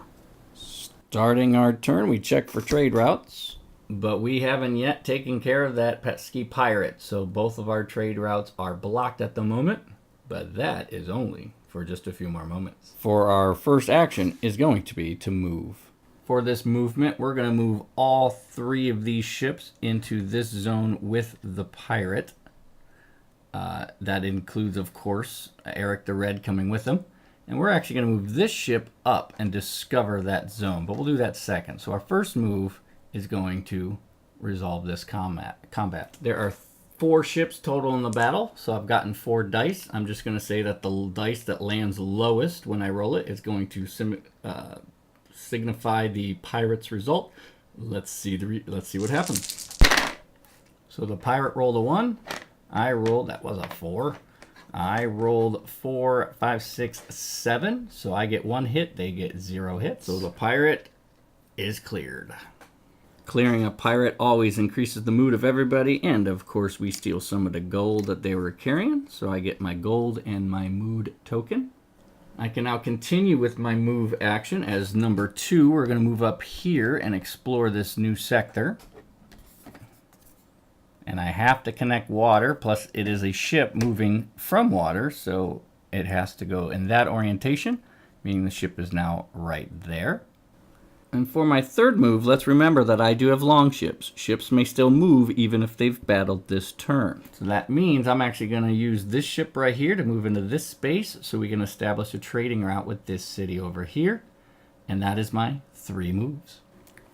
Starting our turn, we check for trade routes. But we haven't yet taken care of that pesky pirate, so both of our trade routes are blocked at the moment, but that is only for just a few more moments. For our first action is going to be to move. For this movement, we're going to move all 3 of these ships into this zone with the pirate. That includes, of course, Eric the Red coming with him. And we're actually going to move this ship up and discover that zone, but we'll do that second. So our first move is going to resolve this combat. There are 4 ships total in the battle, so I've gotten 4 dice. I'm just going to say that the dice that lands lowest when I roll it is going to signify the pirate's result. Let's see what happens. So the pirate rolled a 1. That was a 4. I rolled 4, 5, 6, 7. So I get 1 hit, they get 0 hits. So the pirate is cleared. Clearing a pirate always increases the mood of everybody, and of course we steal some of the gold that they were carrying, so I get my gold and my mood token. I can now continue with my move action as number 2. We're going to move up here and explore this new sector. And I have to connect water, plus it is a ship moving from water, so it has to go in that orientation, meaning the ship is now right there. And for my third move, let's remember that I do have long ships. Ships may still move even if they've battled this turn. So that means I'm actually going to use this ship right here to move into this space so we can establish a trading route with this city over here. And that is my 3 moves.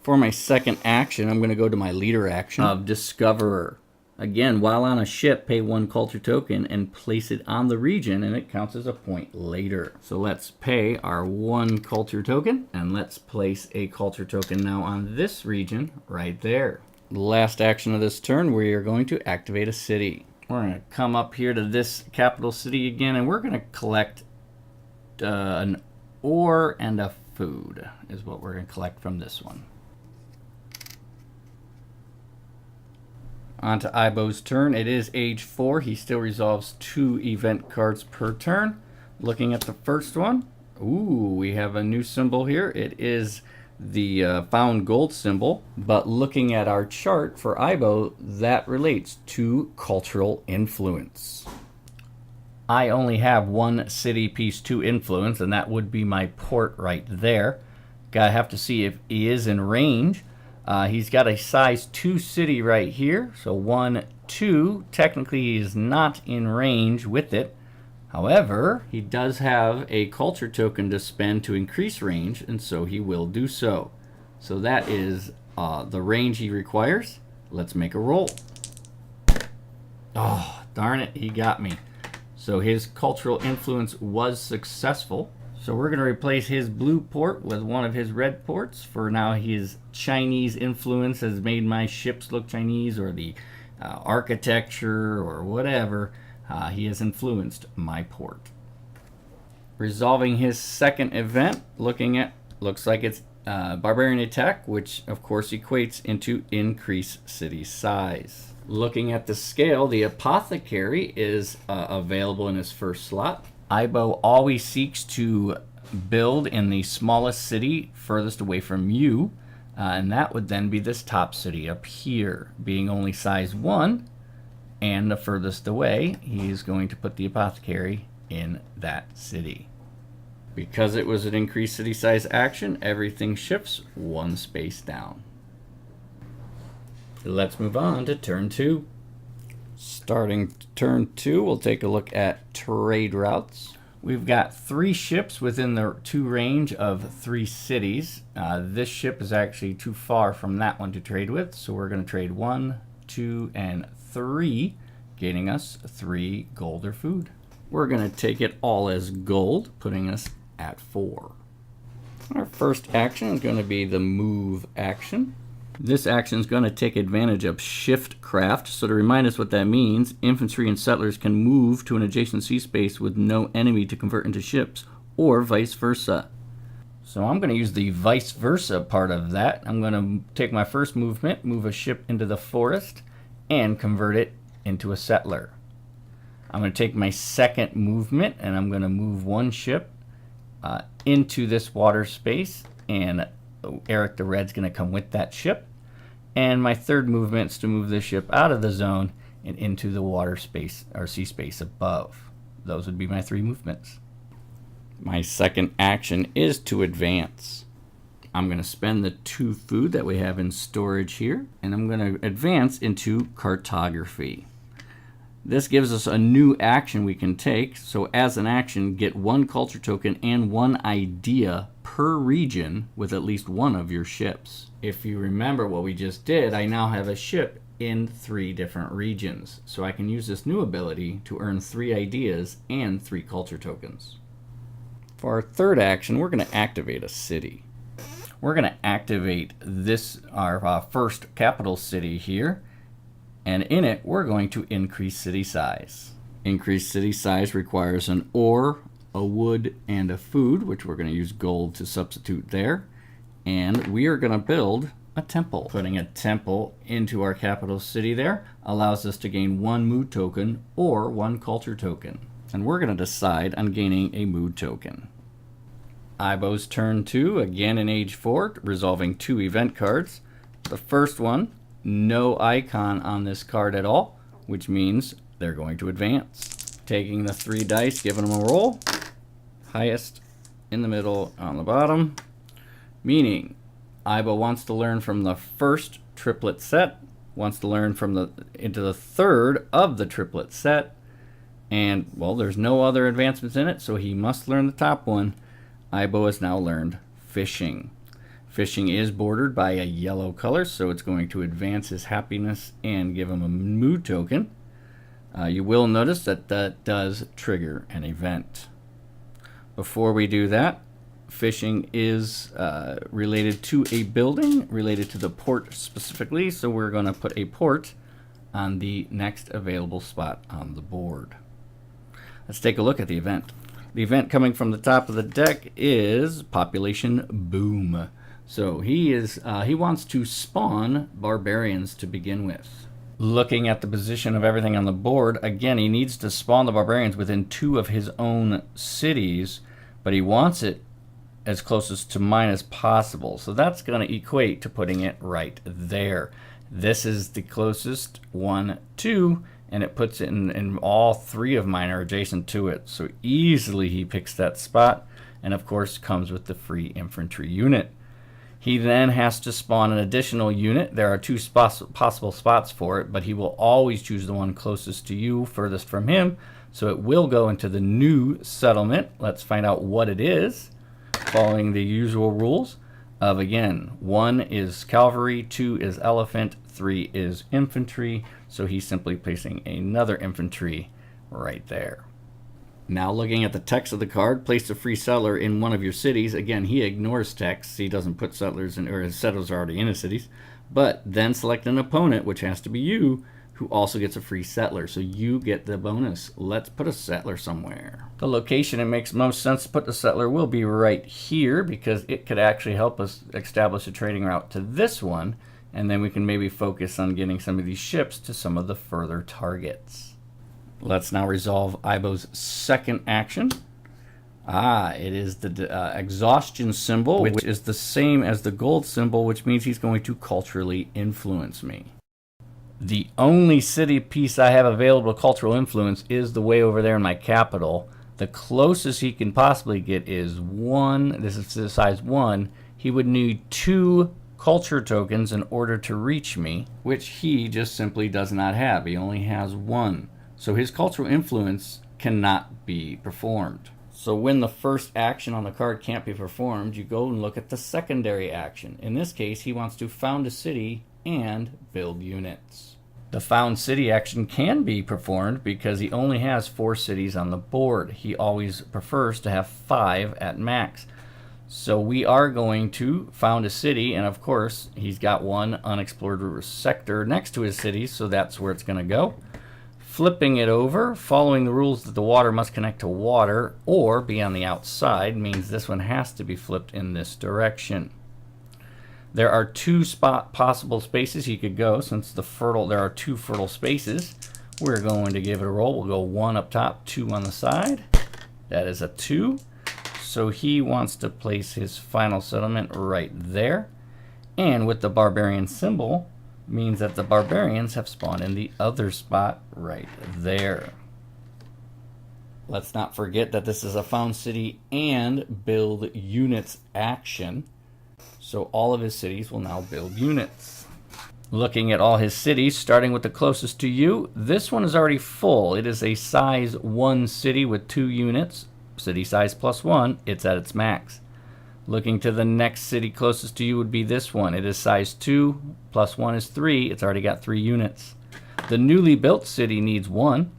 For my second action, I'm going to go to my leader action of Discoverer. Again, while on a ship, pay 1 culture token and place it on the region, and it counts as a point later. So let's pay our 1 culture token, and let's place a culture token now on this region right there. The last action of this turn, we are going to activate a city. We're going to come up here to this capital city again, and we're going to collect an ore and a food is what we're going to collect from this one. On to Ibo's turn. It is age 4. He still resolves 2 event cards per turn. Looking at the first one, we have a new symbol here. It is the found gold symbol. But looking at our chart for Ibo, that relates to cultural influence. I only have 1 city piece 2 influence, and that would be my port right there. Gotta have to see if he is in range. He's got a size 2 city right here, so 1, 2. Technically, he is not in range with it. However, he does have a culture token to spend to increase range, and so he will do so. So that is the range he requires. Let's make a roll. Oh, darn it, he got me. So his cultural influence was successful. So we're going to replace his blue port with one of his red ports. For now, his Chinese influence has made my ships look Chinese, or the architecture or whatever. He has influenced my port. Resolving his second event, looks like it's Barbarian Attack, which of course equates into increase city size. Looking at the scale, the Apothecary is available in his first slot. Ibo always seeks to build in the smallest city furthest away from you, and that would then be this top city up here. Being only size 1 and the furthest away, he's going to put the Apothecary in that city. Because it was an increased city size action, everything shifts 1 space down. Let's move on to turn 2. Starting turn 2, we'll take a look at trade routes. We've got 3 ships within the 2 range of 3 cities. This ship is actually too far from that one to trade with, so we're going to trade 1, 2, and 3, gaining us 3 gold or food. We're going to take it all as gold, putting us at 4. Our first action is going to be the move action. This action is going to take advantage of shift craft. So to remind us what that means, infantry and settlers can move to an adjacent sea space with no enemy to convert into ships, or vice versa. So I'm going to use the vice versa part of that. I'm going to take my first movement, move a ship into the forest, and convert it into a settler. I'm going to take my second movement, and I'm going to move 1 ship into this water space, and Eric the Red's going to come with that ship. And my third movement is to move this ship out of the zone and into the water space or sea space above. Those would be my 3 movements. My second action is to advance. I'm going to spend the 2 food that we have in storage here, and I'm going to advance into cartography. This gives us a new action we can take. So as an action, get 1 culture token and 1 idea per region with at least 1 of your ships. If you remember what we just did, I now have a ship in 3 different regions. So I can use this new ability to earn 3 ideas and 3 culture tokens. For our third action, we're going to activate a city. We're going to activate this, our first capital city here. And in it, we're going to increase city size. Increased city size requires an ore, a wood, and a food, which we're going to use gold to substitute there. And we are going to build a temple. Putting a temple into our capital city there allows us to gain 1 mood token or 1 culture token. And we're going to decide on gaining a mood token. Ibo's turn 2, again in Age 4, resolving 2 event cards. The first one, no icon on this card at all, which means they're going to advance. Taking the 3 dice, giving them a roll. Highest in the middle on the bottom. Meaning, Ibo wants to learn from the first triplet set, wants to learn from into the third of the triplet set, and, well, there's no other advancements in it, so he must learn the top one. Ibo has now learned fishing. Fishing is bordered by a yellow color, so it's going to advance his happiness and give him a mood token. You will notice that that does trigger an event. Before we do that, fishing is related to a building, related to the port specifically, so we're going to put a port on the next available spot on the board. Let's take a look at the event. The event coming from the top of the deck is Population Boom. So he wants to spawn barbarians to begin with. Looking at the position of everything on the board, again, he needs to spawn the barbarians within 2 of his own cities, but he wants it as closest to mine as possible. So that's going to equate to putting it right there. This is the closest 1, 2, and it puts it in all 3 of mine are adjacent to it. So easily he picks that spot, and of course comes with the free infantry unit. He then has to spawn an additional unit. There are 2 possible spots for it, but he will always choose the one closest to you, furthest from him. So it will go into the new settlement. Let's find out what it is, following the usual rules of, again, 1 is cavalry, 2 is elephant, 3 is infantry. So he's simply placing another infantry right there. Now looking at the text of the card, place a free settler in one of your cities. Again, he ignores text. He doesn't put settlers in, or his settlers are already in his cities. But then select an opponent, which has to be you, who also gets a free settler. So you get the bonus. Let's put a settler somewhere. The location it makes most sense to put the settler will be right here, because it could actually help us establish a trading route to this one, and then we can maybe focus on getting some of these ships to some of the further targets. Let's now resolve Ibo's second action. It is the exhaustion symbol, which is the same as the gold symbol, which means he's going to culturally influence me. The only city piece I have available to cultural influence is the way over there in my capital. The closest he can possibly get is 1. This is the size 1. He would need 2 culture tokens in order to reach me, which he just simply does not have. He only has 1. So his cultural influence cannot be performed. So when the first action on the card can't be performed, you go and look at the secondary action. In this case, he wants to found a city and build units. The found city action can be performed because he only has 4 cities on the board. He always prefers to have 5 at max. So we are going to found a city, and of course he's got 1 unexplored sector next to his city, so that's where it's going to go. Flipping it over, following the rules that the water must connect to water or be on the outside, means this one has to be flipped in this direction. There are 2 possible spaces he could go. Since there are 2 fertile spaces, we're going to give it a roll. We'll go 1 up top, 2 on the side. That is a 2. So he wants to place his final settlement right there. And with the barbarian symbol, means that the barbarians have spawned in the other spot right there. Let's not forget that this is a found city and build units action. So all of his cities will now build units. Looking at all his cities, starting with the closest to you, this one is already full. It is a size 1 city with 2 units. City size +1, it's at its max. Looking to the next city closest to you would be this one. It is size 2, +1 is 3. It's already got 3 units. The newly built city needs 1.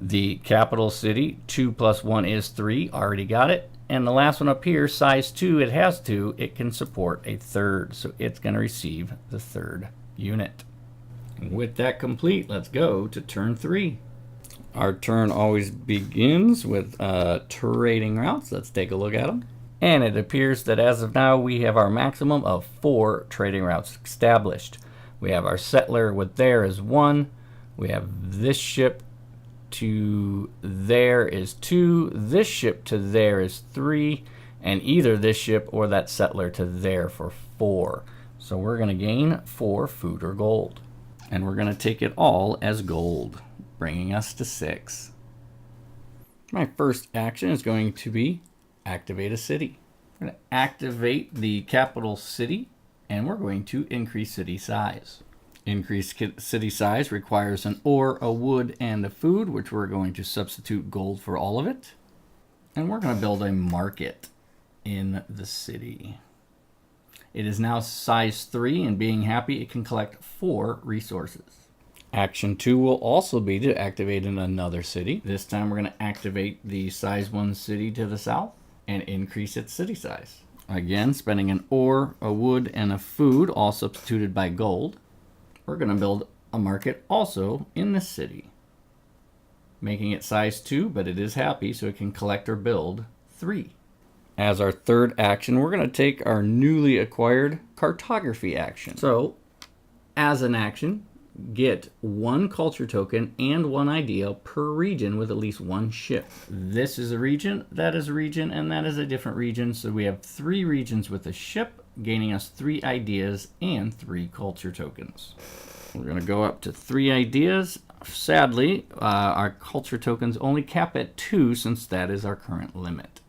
The capital city, 2 + 1 is 3. Already got it. And the last one up here, size 2, it has 2. It can support a 3rd. So it's going to receive the 3rd unit. With that complete, let's go to turn 3. Our turn always begins with trading routes. Let's take a look at them. And it appears that as of now, we have our maximum of 4 trading routes established. We have our settler with there is 1. We have this ship to there is 2. This ship to there is 3. And either this ship or that settler to there for 4. So we're going to gain 4 food or gold. And we're going to take it all as gold, bringing us to 6. My first action is going to be activate a city. We're going to activate the capital city, and we're going to increase city size. Increase city size requires an ore, a wood, and a food, which we're going to substitute gold for all of it. And we're going to build a market in the city. It is now size 3, and being happy, it can collect 4 resources. Action 2 will also be to activate in another city. This time we're going to activate the size 1 city to the south and increase its city size. Again, spending an ore, a wood, and a food, all substituted by gold. We're going to build a market also in this city, making it size 2, but it is happy, so it can collect or build 3. As our third action, we're going to take our newly acquired cartography action. So, as an action, get 1 culture token and 1 idea per region with at least 1 ship. This is a region, that is a region, and that is a different region. So we have 3 regions with a ship, gaining us 3 ideas and 3 culture tokens. We're going to go up to 3 ideas. Sadly, our culture tokens only cap at 2 since that is our current limit.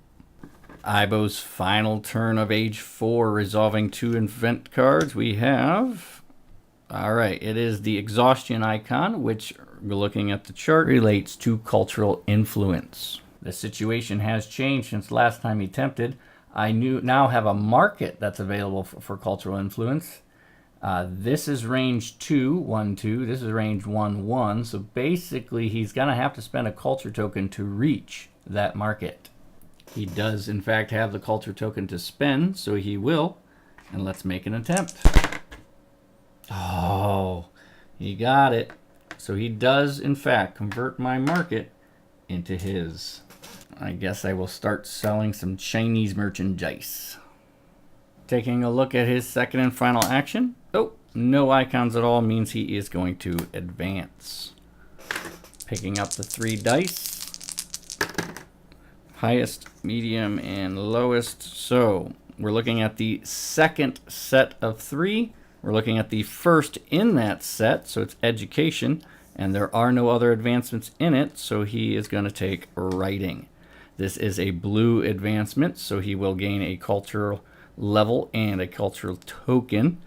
Ibo's final turn of age 4, resolving 2 event cards. We have... Alright, it is the exhaustion icon, which, looking at the chart, relates to cultural influence. The situation has changed since last time he attempted. I now have a market that's available for cultural influence. This is range 2, 1, 2. This is range 1, 1. So basically, he's going to have to spend a culture token to reach that market. He does, in fact, have the culture token to spend, so he will. And let's make an attempt. Oh, he got it. So he does, in fact, convert my market into his. I guess I will start selling some Chinese merchandise. Taking a look at his second and final action. Oh, no icons at all means he is going to advance. Picking up the 3 dice. Highest, medium, and lowest. So we're looking at the second set of 3. We're looking at the first in that set, so it's education, and there are no other advancements in it, so he is going to take writing. This is a blue advancement, so he will gain a cultural level and a cultural token.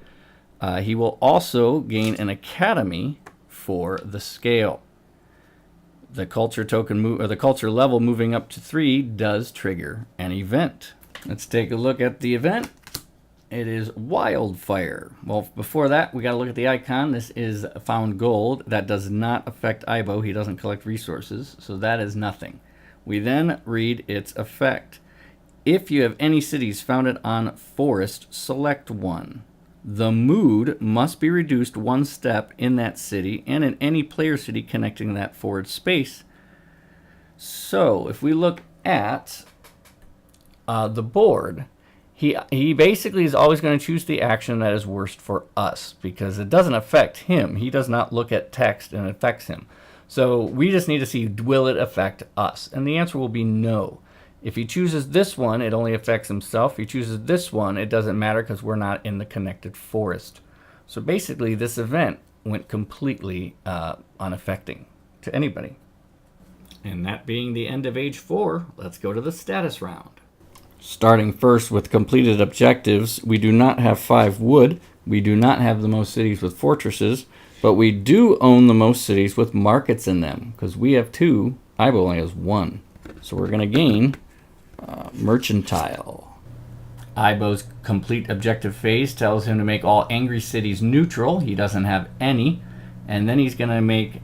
He will also gain an academy for the scale. The culture token or the culture level moving up to 3 does trigger an event. Let's take a look at the event. It is wildfire. Well, before that, we got to look at the icon. This is found gold. That does not affect Ibo. He doesn't collect resources, so that is nothing. We then read its effect. If you have any cities founded on forest, select one. The mood must be reduced 1 step in that city and in any player city connecting that forward space. So if we look at the board, he basically is always going to choose the action that is worst for us because it doesn't affect him. He does not look at text and it affects him. So we just need to see, will it affect us? And the answer will be no. If he chooses this one, it only affects himself. If he chooses this one, it doesn't matter because we're not in the connected forest. So basically, this event went completely unaffecting to anybody. And that being the end of Age 4, let's go to the status round. Starting first with completed objectives, we do not have 5 wood. We do not have the most cities with fortresses. But we do own the most cities with markets in them because we have 2. Ibo only has 1. So we're going to gain mercantile. Ibo's complete objective phase tells him to make all angry cities neutral. He doesn't have any. And then he's going to make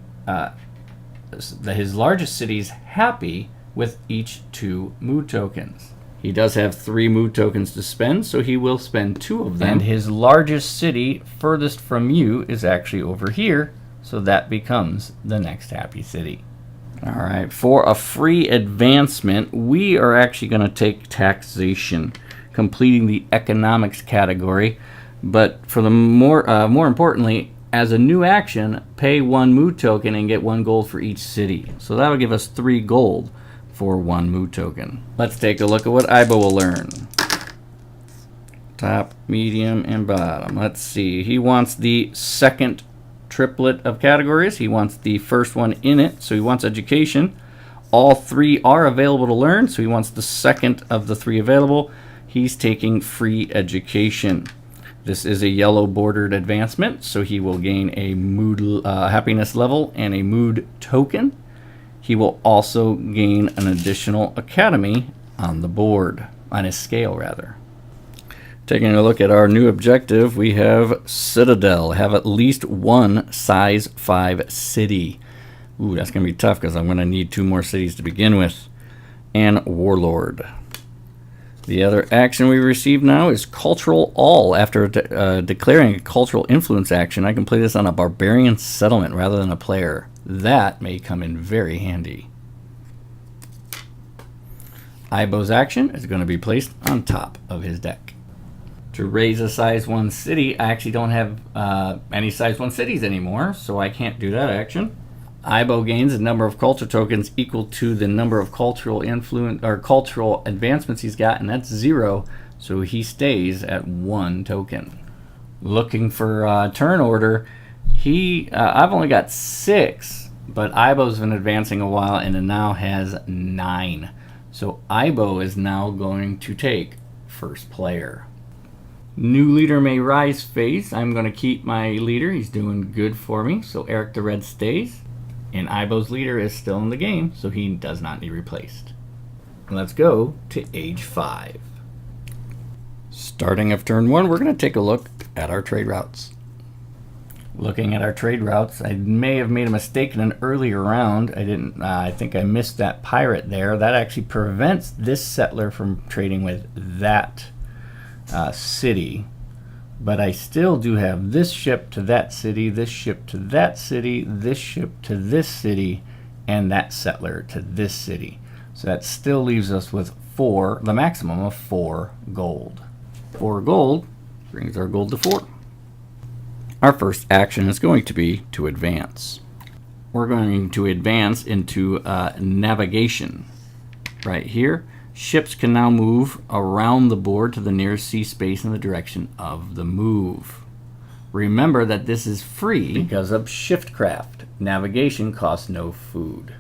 his largest cities happy with each 2 mood tokens. He does have 3 mood tokens to spend, so he will spend 2 of them. And his largest city furthest from you is actually over here, so that becomes the next happy city. All right, for a free advancement, we are actually going to take taxation, completing the economics category. But for the more importantly, as a new action, pay 1 mood token and get 1 gold for each city. So that'll give us 3 gold for 1 mood token. Let's take a look at what Ibo will learn. Top, medium, and bottom. Let's see. He wants the second triplet of categories. He wants the first one in it, so he wants education. All 3 are available to learn, so he wants the second of the 3 available. He's taking free education. This is a yellow bordered advancement, so he will gain a mood happiness level and a mood token. He will also gain an additional academy on the board, on his scale rather. Taking a look at our new objective, we have Citadel. Have at least 1 size 5 city. Ooh, that's going to be tough because I'm going to need 2 more cities to begin with. And Warlord. The other action we receive now is Cultural All. After declaring a cultural influence action, I can play this on a barbarian settlement rather than a player. That may come in very handy. Ibo's action is going to be placed on top of his deck. To raise a size 1 city, I actually don't have any size 1 cities anymore, so I can't do that action. Ibo gains a number of culture tokens equal to the number of cultural influence or cultural advancements he's got, and that's 0, so he stays at 1 token. Looking for turn order, I've only got 6, but Ibo's been advancing a while and it now has 9. So Ibo is now going to take first player. New leader may rise phase. I'm going to keep my leader. He's doing good for me. So Eric the Red stays. And Ibo's leader is still in the game, so he does not need replaced. Let's go to Age 5. Starting of turn 1, we're going to take a look at our trade routes. Looking at our trade routes, I may have made a mistake in an earlier round. I think I missed that pirate there. That actually prevents this settler from trading with that city, But I still do have this ship to that city, this ship to that city, this ship to this city, and that settler to this city. So that still leaves us with the maximum of 4 gold. 4 gold brings our gold to 4. Our first action is going to be to advance. We're going to advance into navigation. Right here, ships can now move around the board to the nearest sea space in the direction of the move. Remember that this is free because of shiftcraft. Navigation costs no food.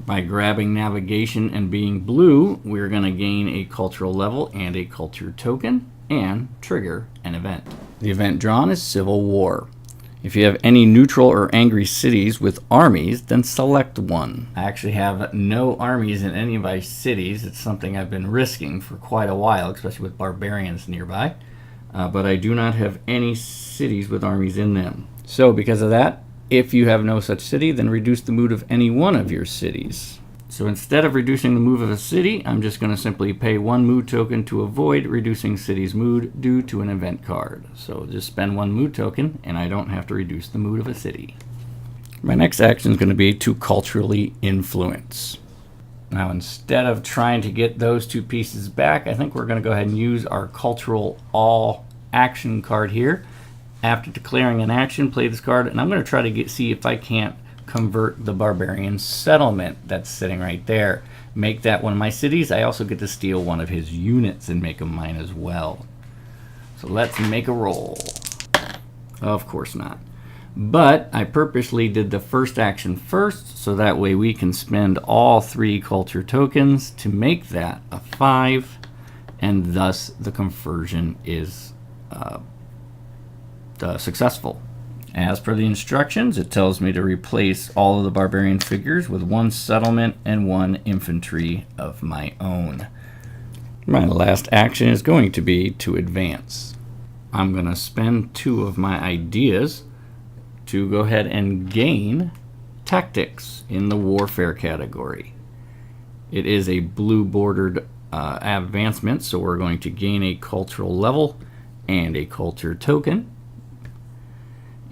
By grabbing navigation and being blue, we're going to gain a cultural level and a culture token and trigger an event. The event drawn is Civil War. If you have any neutral or angry cities with armies, then select one. I actually have no armies in any of my cities. It's something I've been risking for quite a while, especially with barbarians nearby. But I do not have any cities with armies in them. So because of that, if you have no such city, then reduce the mood of any one of your cities. So instead of reducing the mood of a city, I'm just going to simply pay 1 mood token to avoid reducing city's mood due to an event card. So just spend 1 mood token and I don't have to reduce the mood of a city. My next action is going to be to culturally influence. Now instead of trying to get those 2 pieces back, I think we're going to go ahead and use our cultural all action card here. After declaring an action, play this card, and I'm going to try to see if I can't convert the barbarian settlement that's sitting right there. Make that one of my cities. I also get to steal one of his units and make them mine as well. So let's make a roll. Of course not. But I purposely did the first action first, so that way we can spend all 3 culture tokens to make that a 5, and thus the conversion is successful. As per the instructions, it tells me to replace all of the barbarian figures with 1 settlement and 1 infantry of my own. My last action is going to be to advance. I'm going to spend 2 of my ideas to go ahead and gain tactics in the warfare category. It is a blue bordered advancement, so we're going to gain a cultural level and a culture token.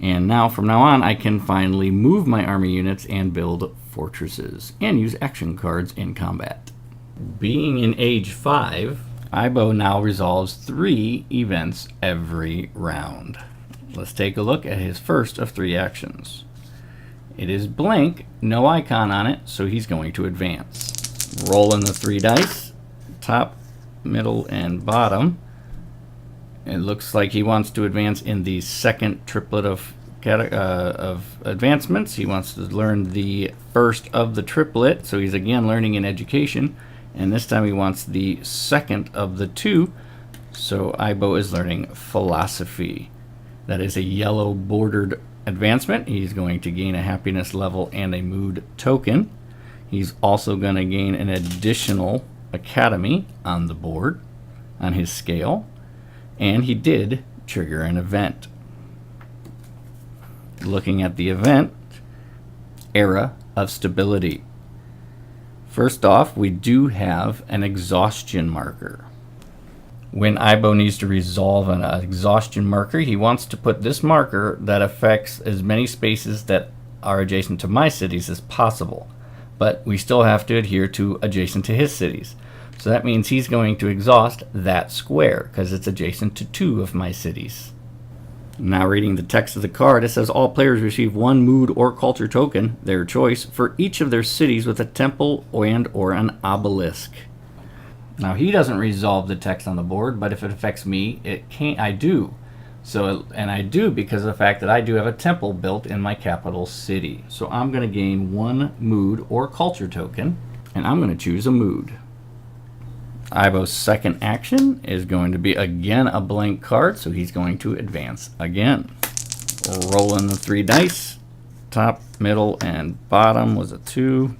And now, from now on, I can finally move my army units and build fortresses and use action cards in combat. Being in age 5, Ibo now resolves 3 events every round. Let's take a look at his first of 3 actions. It is blank, no icon on it, so he's going to advance. Rolling the 3 dice, top, middle, and bottom. It looks like he wants to advance in the second triplet of advancements. He wants to learn the first of the triplet, so he's again learning in education. And this time he wants the second of the 2, so Ibo is learning philosophy. That is a yellow bordered advancement. He's going to gain a happiness level and a mood token. He's also going to gain an additional academy on the board on his scale. And he did trigger an event. Looking at the event, Era of Stability. First off, we do have an exhaustion marker. When Ibo needs to resolve an exhaustion marker, he wants to put this marker that affects as many spaces that are adjacent to my cities as possible. But we still have to adhere to adjacent to his cities. So that means he's going to exhaust that square because it's adjacent to 2 of my cities. Now reading the text of the card, it says all players receive 1 mood or culture token, their choice, for each of their cities with a temple and or an obelisk. Now he doesn't resolve the text on the board, but if it affects me, I do. And I do because of the fact that I do have a temple built in my capital city. So I'm going to gain 1 mood or culture token, and I'm going to choose a mood. Ibo's second action is going to be again a blank card, so he's going to advance again. Rolling the 3 dice, top, middle, and bottom was a 2.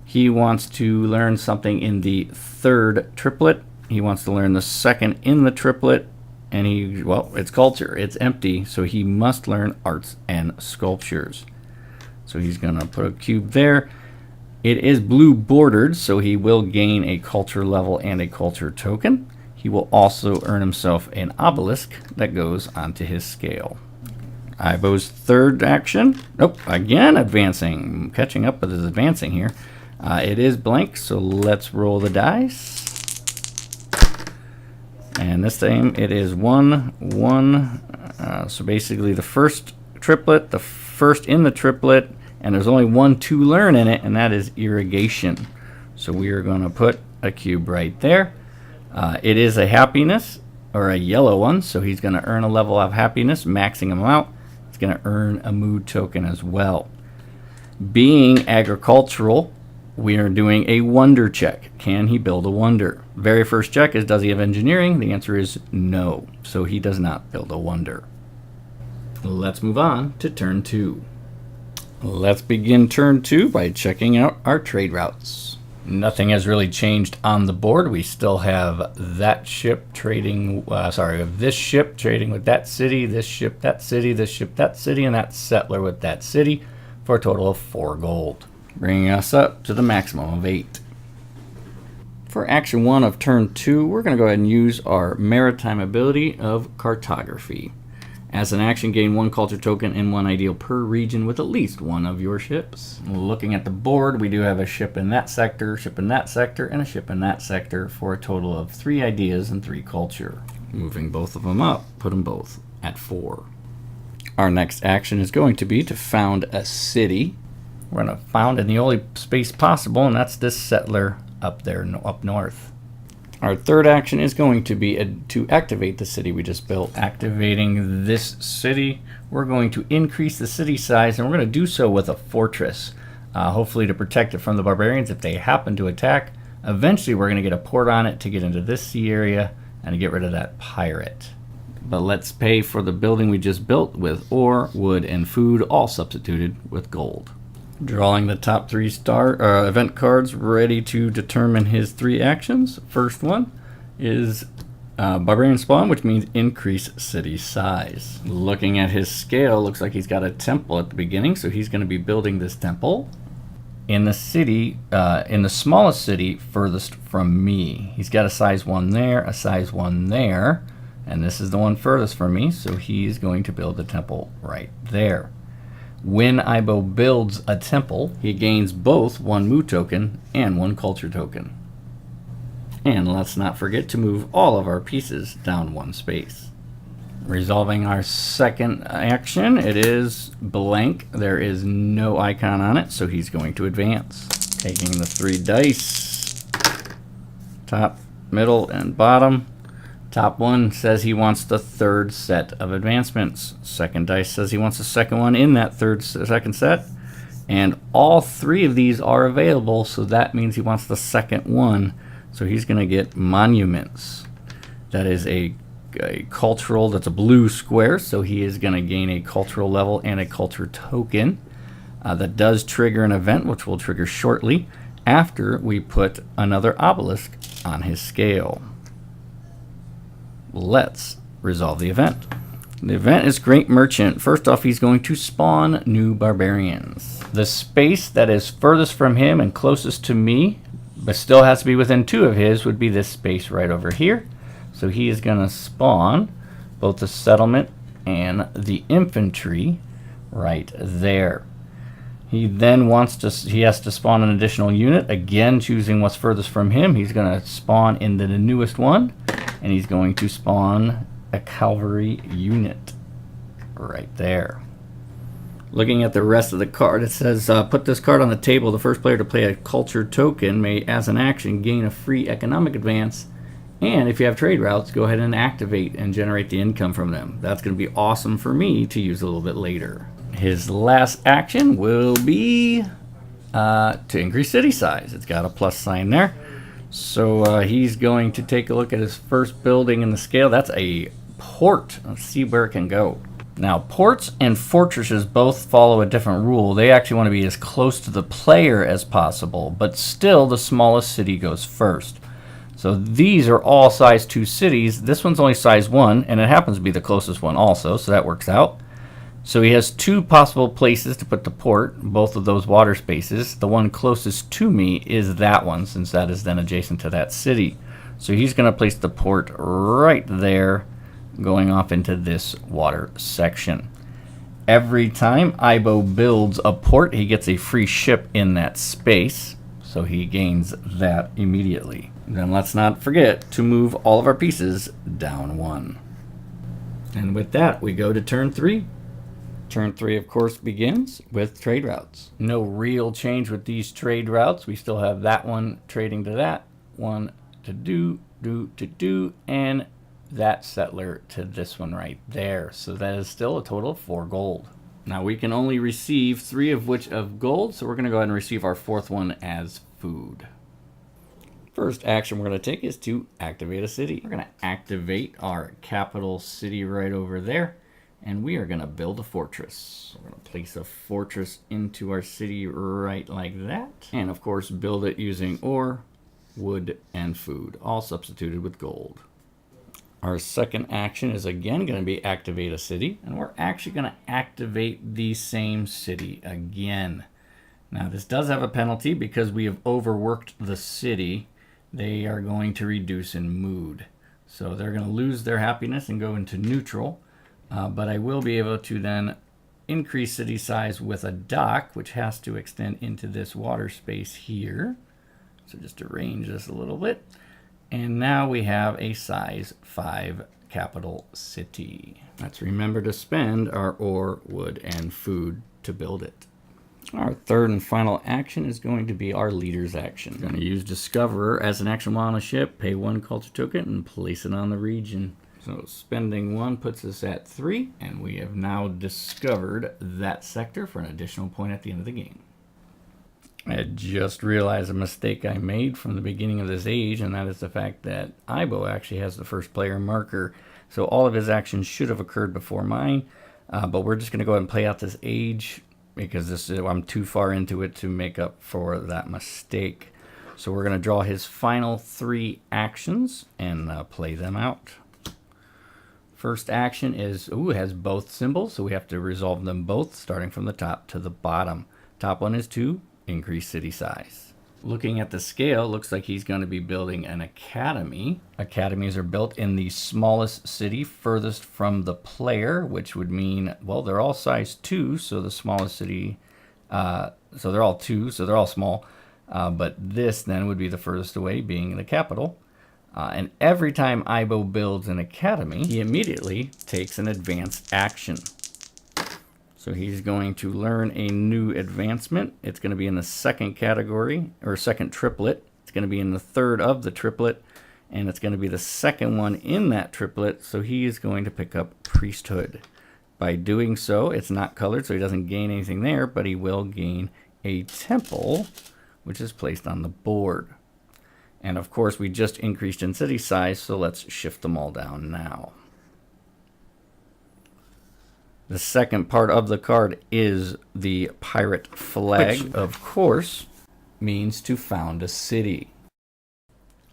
He wants to learn something in the 3rd triplet. He wants to learn the 2nd in the triplet, and it's culture, it's empty, so he must learn arts and sculptures. So he's going to put a cube there. It is blue bordered, so he will gain a culture level and a culture token. he will also earn himself an obelisk that goes onto his scale. Ibo's third action, again advancing, catching up with his advancing here. It is blank, so let's roll the dice. And this time it is 1, 1. So basically the first triplet, the first in the triplet, and there's only 1 to learn in it, and that is irrigation. So we are going to put a cube right there. It is a happiness, or a yellow one, so he's going to earn a level of happiness, maxing him out. He's going to earn a mood token as well. Being agricultural, we are doing a wonder check. Can he build a wonder? Very first check is, does he have engineering? The answer is no, so he does not build a wonder. Let's move on to turn 2. Let's begin turn 2 by checking out our trade routes. Nothing has really changed on the board. We still have that ship trading, this ship trading with that city, this ship, that city, this ship, that city, and that settler with that city for a total of 4 gold, bringing us up to the maximum of 8. For action 1 of turn 2, we're going to go ahead and use our maritime ability of cartography. As an action, gain 1 culture token and 1 ideal per region with at least 1 of your ships. Looking at the board, we do have a ship in that sector, ship in that sector, and a ship in that sector for a total of 3 ideas and 3 culture. Moving both of them up, put them both at 4. Our next action is going to be to found a city. We're going to found in the only space possible, and that's this settler up there, up north. Our third action is going to be to activate the city we just built. Activating this city, we're going to increase the city size, and we're going to do so with a fortress, hopefully to protect it from the barbarians if they happen to attack. Eventually, we're going to get a port on it to get into this sea area and to get rid of that pirate. But let's pay for the building we just built with ore, wood, and food, all substituted with gold. Drawing the top 3 event cards, ready to determine his 3 actions. First one is Barbarian Spawn, which means increase city size. Looking at his scale, looks like he's got a temple at the beginning, so he's going to be building this temple in the city, in the smallest city furthest from me. He's got a size 1 there, a size 1 there, and this is the one furthest from me, so he's going to build the temple right there. When Ibo builds a temple, he gains both 1 mood token and 1 culture token. And let's not forget to move all of our pieces down 1 space. Resolving our second action, it is blank. There is no icon on it, so he's going to advance. Taking the 3 dice, top, middle, and bottom. Top one says he wants the 3rd set of advancements. Second dice says he wants the second one in that second set. And all 3 of these are available, so that means he wants the second one. So he's going to get monuments. That is a cultural, that's a blue square, so he is going to gain a cultural level and a culture token. That does trigger an event, which will trigger shortly after we put another obelisk on his scale. Let's resolve the event. The event is Great Merchant. First off, he's going to spawn new barbarians. The space that is furthest from him and closest to me, but still has to be within 2 of his, would be this space right over here. So he is going to spawn both the settlement and the infantry right there. He then he has to spawn an additional unit, again choosing what's furthest from him. He's going to spawn into the newest one, and he's going to spawn a cavalry unit right there. Looking at the rest of the card, it says, put this card on the table. The first player to play a culture token may, as an action, gain a free economic advance. And if you have trade routes, go ahead and activate and generate the income from them. That's going to be awesome for me to use a little bit later. His last action will be to increase city size. It's got a plus sign there. So he's going to take a look at his first building in the scale. That's a port. Let's see where it can go. Now, ports and fortresses both follow a different rule. They actually want to be as close to the player as possible, but still the smallest city goes first. So these are all size 2 cities. This one's only size 1, and it happens to be the closest one also, so that works out. So he has 2 possible places to put the port, both of those water spaces. The one closest to me is that one, since that is then adjacent to that city. So he's going to place the port right there, going off into this water section. Every time Ibo builds a port, he gets a free ship in that space, so he gains that immediately. Then let's not forget to move all of our pieces down 1. And with that, we go to turn 3. Turn 3, of course, begins with trade routes. No real change with these trade routes. We still have that one trading to that one to do, and that settler to this one right there. So that is still a total of 4 gold. Now we can only receive 3 of which of gold, so we're going to go ahead and receive our 4th one as food. First action we're going to take is to activate a city. We're going to activate our capital city right over there, and we are going to build a fortress. We're going to place a fortress into our city right like that, and of course build it using ore, wood, and food, all substituted with gold. Our second action is again going to be activate a city, and we're actually going to activate the same city again. Now this does have a penalty because we have overworked the city. They are going to reduce in mood, so they're going to lose their happiness and go into neutral, but I will be able to then increase city size with a dock, which has to extend into this water space here. So just arrange this a little bit. And now we have a size 5 capital city. Let's remember to spend our ore, wood, and food to build it. Our third and final action is going to be our leader's action. We're going to use Discoverer as an action while on a ship, pay 1 culture token, and place it on the region. So spending 1 puts us at 3, and we have now discovered that sector for an additional point at the end of the game. I just realized a mistake I made from the beginning of this age, and that is the fact that Ibo actually has the first player marker. So all of his actions should have occurred before mine, but we're just going to go ahead and play out this age because I'm too far into it to make up for that mistake. So we're going to draw his final 3 actions and play them out. First action is, it has both symbols, so we have to resolve them both, starting from the top to the bottom. Top one is 2. Increase city size. Looking at the scale, looks like he's going to be building an academy. Academies are built in the smallest city furthest from the player, which would mean, well, they're all size 2, so the smallest city, so they're all 2, so they're all small, but this then would be the furthest away, being the capital. And every time Ibo builds an academy, he immediately takes an advanced action. So he's going to learn a new advancement. It's going to be in the second category, or second triplet. It's going to be in the third of the triplet, and it's going to be the second one in that triplet. So he is going to pick up priesthood. By doing so, it's not colored, so he doesn't gain anything there, but he will gain a temple, which is placed on the board. And of course, we just increased in city size, so let's shift them all down now. The second part of the card is the pirate flag, which of course means to found a city.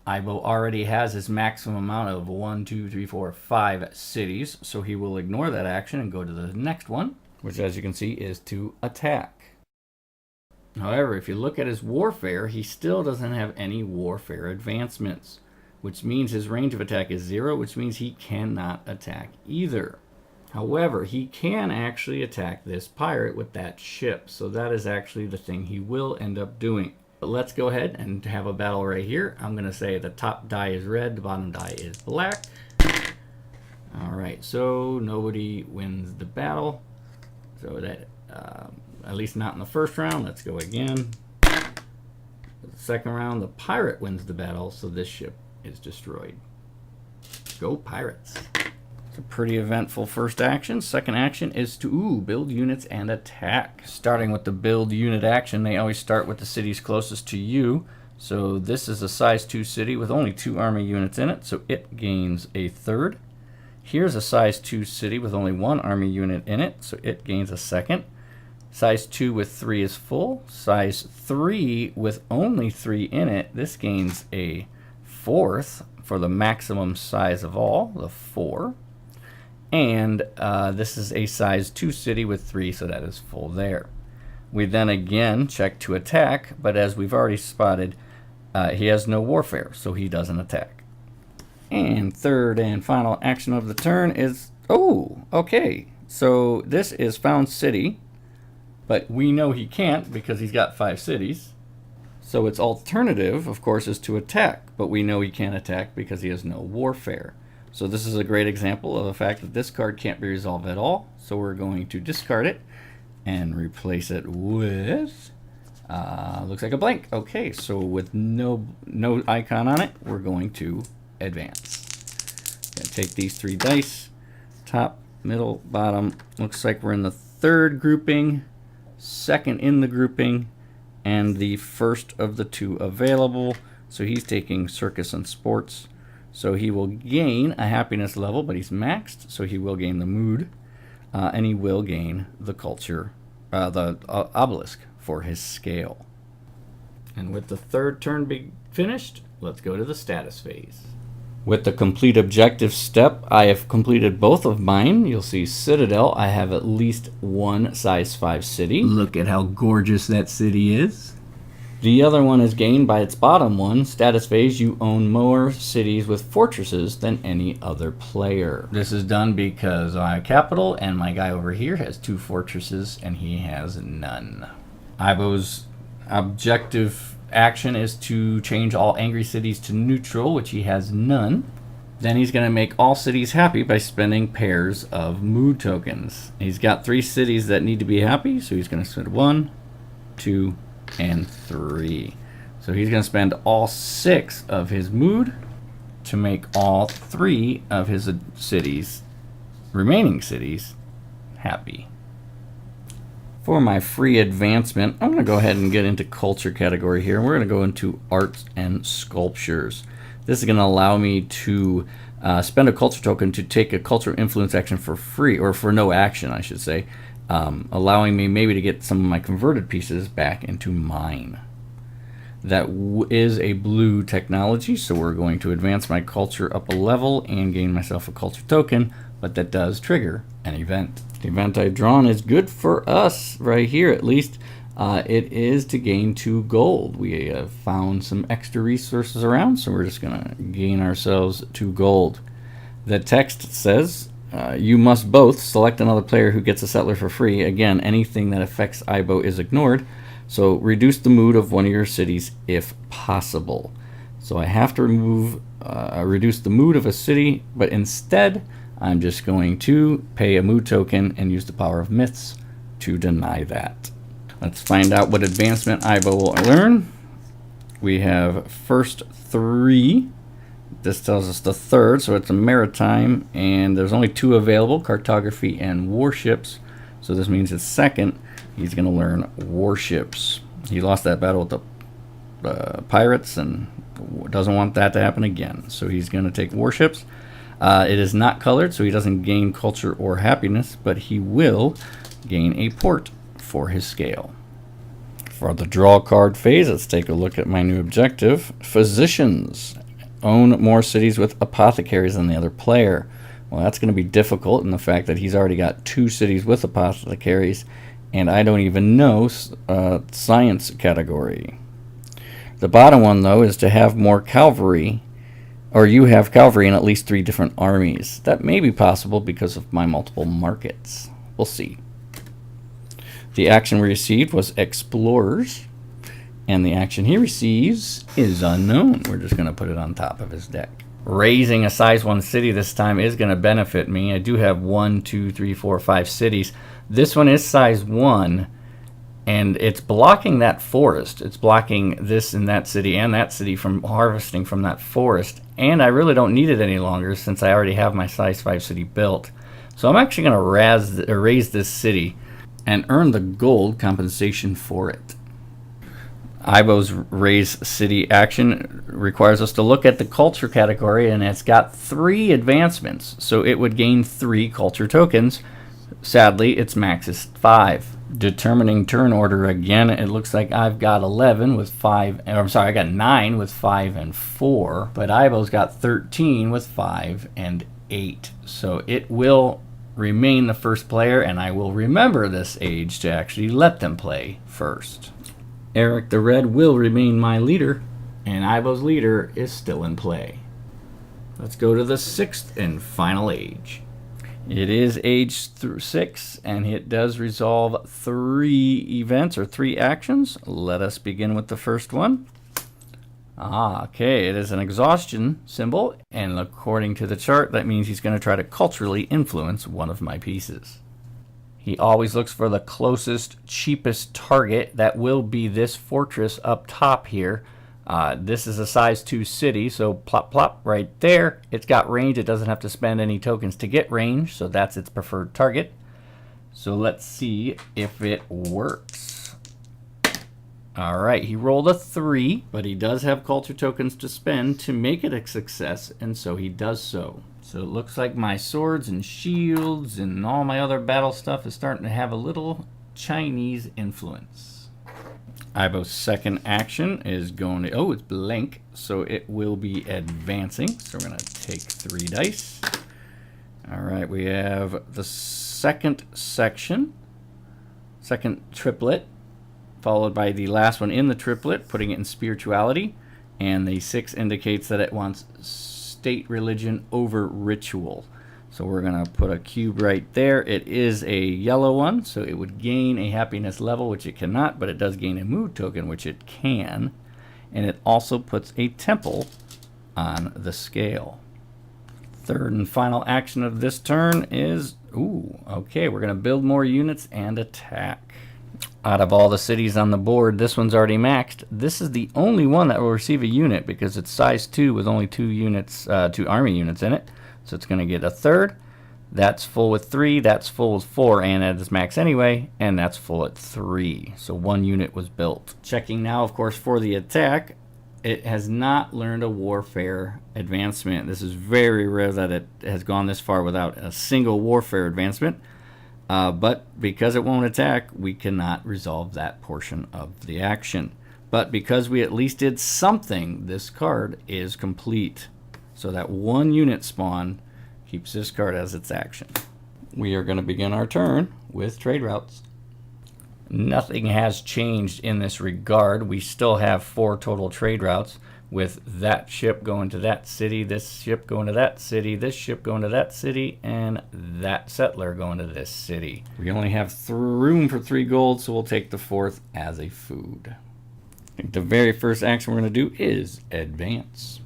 Ibo already has his maximum amount of 1, 2, 3, 4, 5 cities, so he will ignore that action and go to the next one, which as you can see is to attack. However, if you look at his warfare, he still doesn't have any warfare advancements, which means his range of attack is 0, which means he cannot attack either. However, he can actually attack this pirate with that ship, so that is actually the thing he will end up doing. But let's go ahead and have a battle right here. I'm going to say the top die is red, the bottom die is black. Alright, so nobody wins the battle. So that, at least not in the first round. Let's go again. The second round, the pirate wins the battle, so this ship is destroyed. Go Pirates! It's a pretty eventful first action. Second action is to build units and attack. Starting with the build unit action, they always start with the cities closest to you. So this is a size 2 city with only 2 army units in it, so it gains a third. Here's a size 2 city with only 1 army unit in it, so it gains a second. Size 2 with 3 is full. Size 3 with only 3 in it, this gains a fourth for the maximum size of all, the 4. And this is a size 2 city with 3, so that is full there. We then again check to attack, but as we've already spotted, he has no warfare, so he doesn't attack. And third and final action of the turn is, oh, okay. So this is Found City, but we know he can't because he's got 5 cities. So its alternative, of course, is to attack, but we know he can't attack because he has no warfare. So this is a great example of the fact that this card can't be resolved at all. So we're going to discard it and replace it with, looks like a blank. Okay, so with no icon on it, we're going to advance. Gonna take these 3 dice, top, middle, bottom. Looks like we're in the 3rd grouping, 2nd in the grouping, and the 1st of the 2 available. So he's taking Circus and Sports. So he will gain a happiness level, but he's maxed, so he will gain the mood, and he will gain the culture, the obelisk for his scale. And with the 3rd turn finished, let's go to the status phase. With the complete objective step, I have completed both of mine. You'll see Citadel, I have at least 1 size 5 city. Look at how gorgeous that city is. The other one is gained by its bottom one. Status phase, you own more cities with fortresses than any other player. This is done because I have capital, and my guy over here has 2 fortresses, and he has none. Ibo's objective action is to change all angry cities to neutral, which he has none. Then he's going to make all cities happy by spending pairs of mood tokens. He's got 3 cities that need to be happy, so he's going to spend 1, 2, and 3. So he's going to spend all 6 of his mood to make all 3 of his remaining cities happy. For my free advancement, I'm going to go ahead and get into culture category here. We're going to go into arts and sculptures. This is going to allow me to spend a culture token to take a cultural influence action for free, or for no action, I should say, allowing me maybe to get some of my converted pieces back into mine. That is a blue technology, so we're going to advance my culture up a level and gain myself a culture token, but that does trigger an event. The event I've drawn is good for us right here, at least. It is to gain 2 gold. We have found some extra resources around, so we're just going to gain ourselves 2 gold. The text says, you must both select another player who gets a settler for free. Again, anything that affects Ibo is ignored. So reduce the mood of one of your cities if possible. So I have to reduce the mood of a city, but instead I'm just going to pay a mood token and use the power of myths to deny that. Let's find out what advancement Ibo will learn. We have first 3. This tells us the 3rd, so it's a maritime, and there's only 2 available, cartography and warships. So this means his 2nd, he's going to learn warships. He lost that battle with the pirates and doesn't want that to happen again. So he's going to take warships. It is not colored, so he doesn't gain culture or happiness, but he will gain a port for his scale. For the draw card phase, let's take a look at my new objective. Physicians. Own more cities with apothecaries than the other player. Well, that's going to be difficult in the fact that he's already got 2 cities with apothecaries, and I don't even know science category. The bottom one, though, is to have more cavalry, or you have cavalry in at least 3 different armies. That may be possible because of my multiple markets. We'll see. The action we received was Explorers, and the action he receives is Unknown. We're just going to put it on top of his deck. Raising a size 1 city this time is going to benefit me. I do have 1, 2, 3, 4, 5 cities. This one is size 1, and it's blocking that forest. It's blocking this and that city from harvesting from that forest, and I really don't need it any longer since I already have my size 5 city built. So I'm actually going to raise this city and earn the gold compensation for it. Ibo's raise city action requires us to look at the culture category, and it's got 3 advancements, so it would gain 3 culture tokens. Sadly, its max is 5. Determining turn order again, it looks like I've got 11 with 5, I'm sorry, I got 9 with 5 and 4, but Ibo's got 13 with 5 and 8. So it will remain the first player, and I will remember this age to actually let them play first. Eric the Red will remain my leader, and Ibo's leader is still in play. Let's go to the 6th and final age. It is age 6, and it does resolve 3 events or 3 actions. Let us begin with the first one. Okay, it is an exhaustion symbol, and according to the chart, that means he's going to try to culturally influence one of my pieces. He always looks for the closest, cheapest target. That will be this fortress up top here. This is a size 2 city, so plop plop right there. It's got range. It doesn't have to spend any tokens to get range, so that's its preferred target. So let's see if it works. All right, he rolled a 3, but he does have culture tokens to spend to make it a success, and so he does so. So it looks like my swords and shields and all my other battle stuff is starting to have a little Chinese influence. Ibo's second action is going to, oh, it's blank, so it will be advancing. So we're going to take 3 dice. All right, we have the second section, second triplet, followed by the last one in the triplet, putting it in spirituality. And the 6 indicates that it wants state religion over ritual. So we're going to put a cube right there. It is a yellow one, so it would gain a happiness level, which it cannot, but it does gain a mood token, which it can. And it also puts a temple on the scale. Third and final action of this turn is, ooh, okay, we're going to build more units and attack. Out of all the cities on the board, this one's already maxed. This is the only one that will receive a unit because it's size 2 with only 2 units, 2 army units in it. So it's going to get a third. That's full with 3. That's full with 4, and it is max anyway. And that's full at 3. So 1 unit was built. Checking now, of course, for the attack. It has not learned a warfare advancement. This is very rare that it has gone this far without a single warfare advancement. But because it won't attack, we cannot resolve that portion of the action. But because we at least did something, this card is complete. So that 1 unit spawn keeps this card as its action. We are going to begin our turn with trade routes. Nothing has changed in this regard. We still have 4 total trade routes, with that ship going to that city, this ship going to that city, this ship going to that city, and that settler going to this city. We only have room for 3 gold, so we'll take the 4th as a food. I think the very first action we're going to do is advance.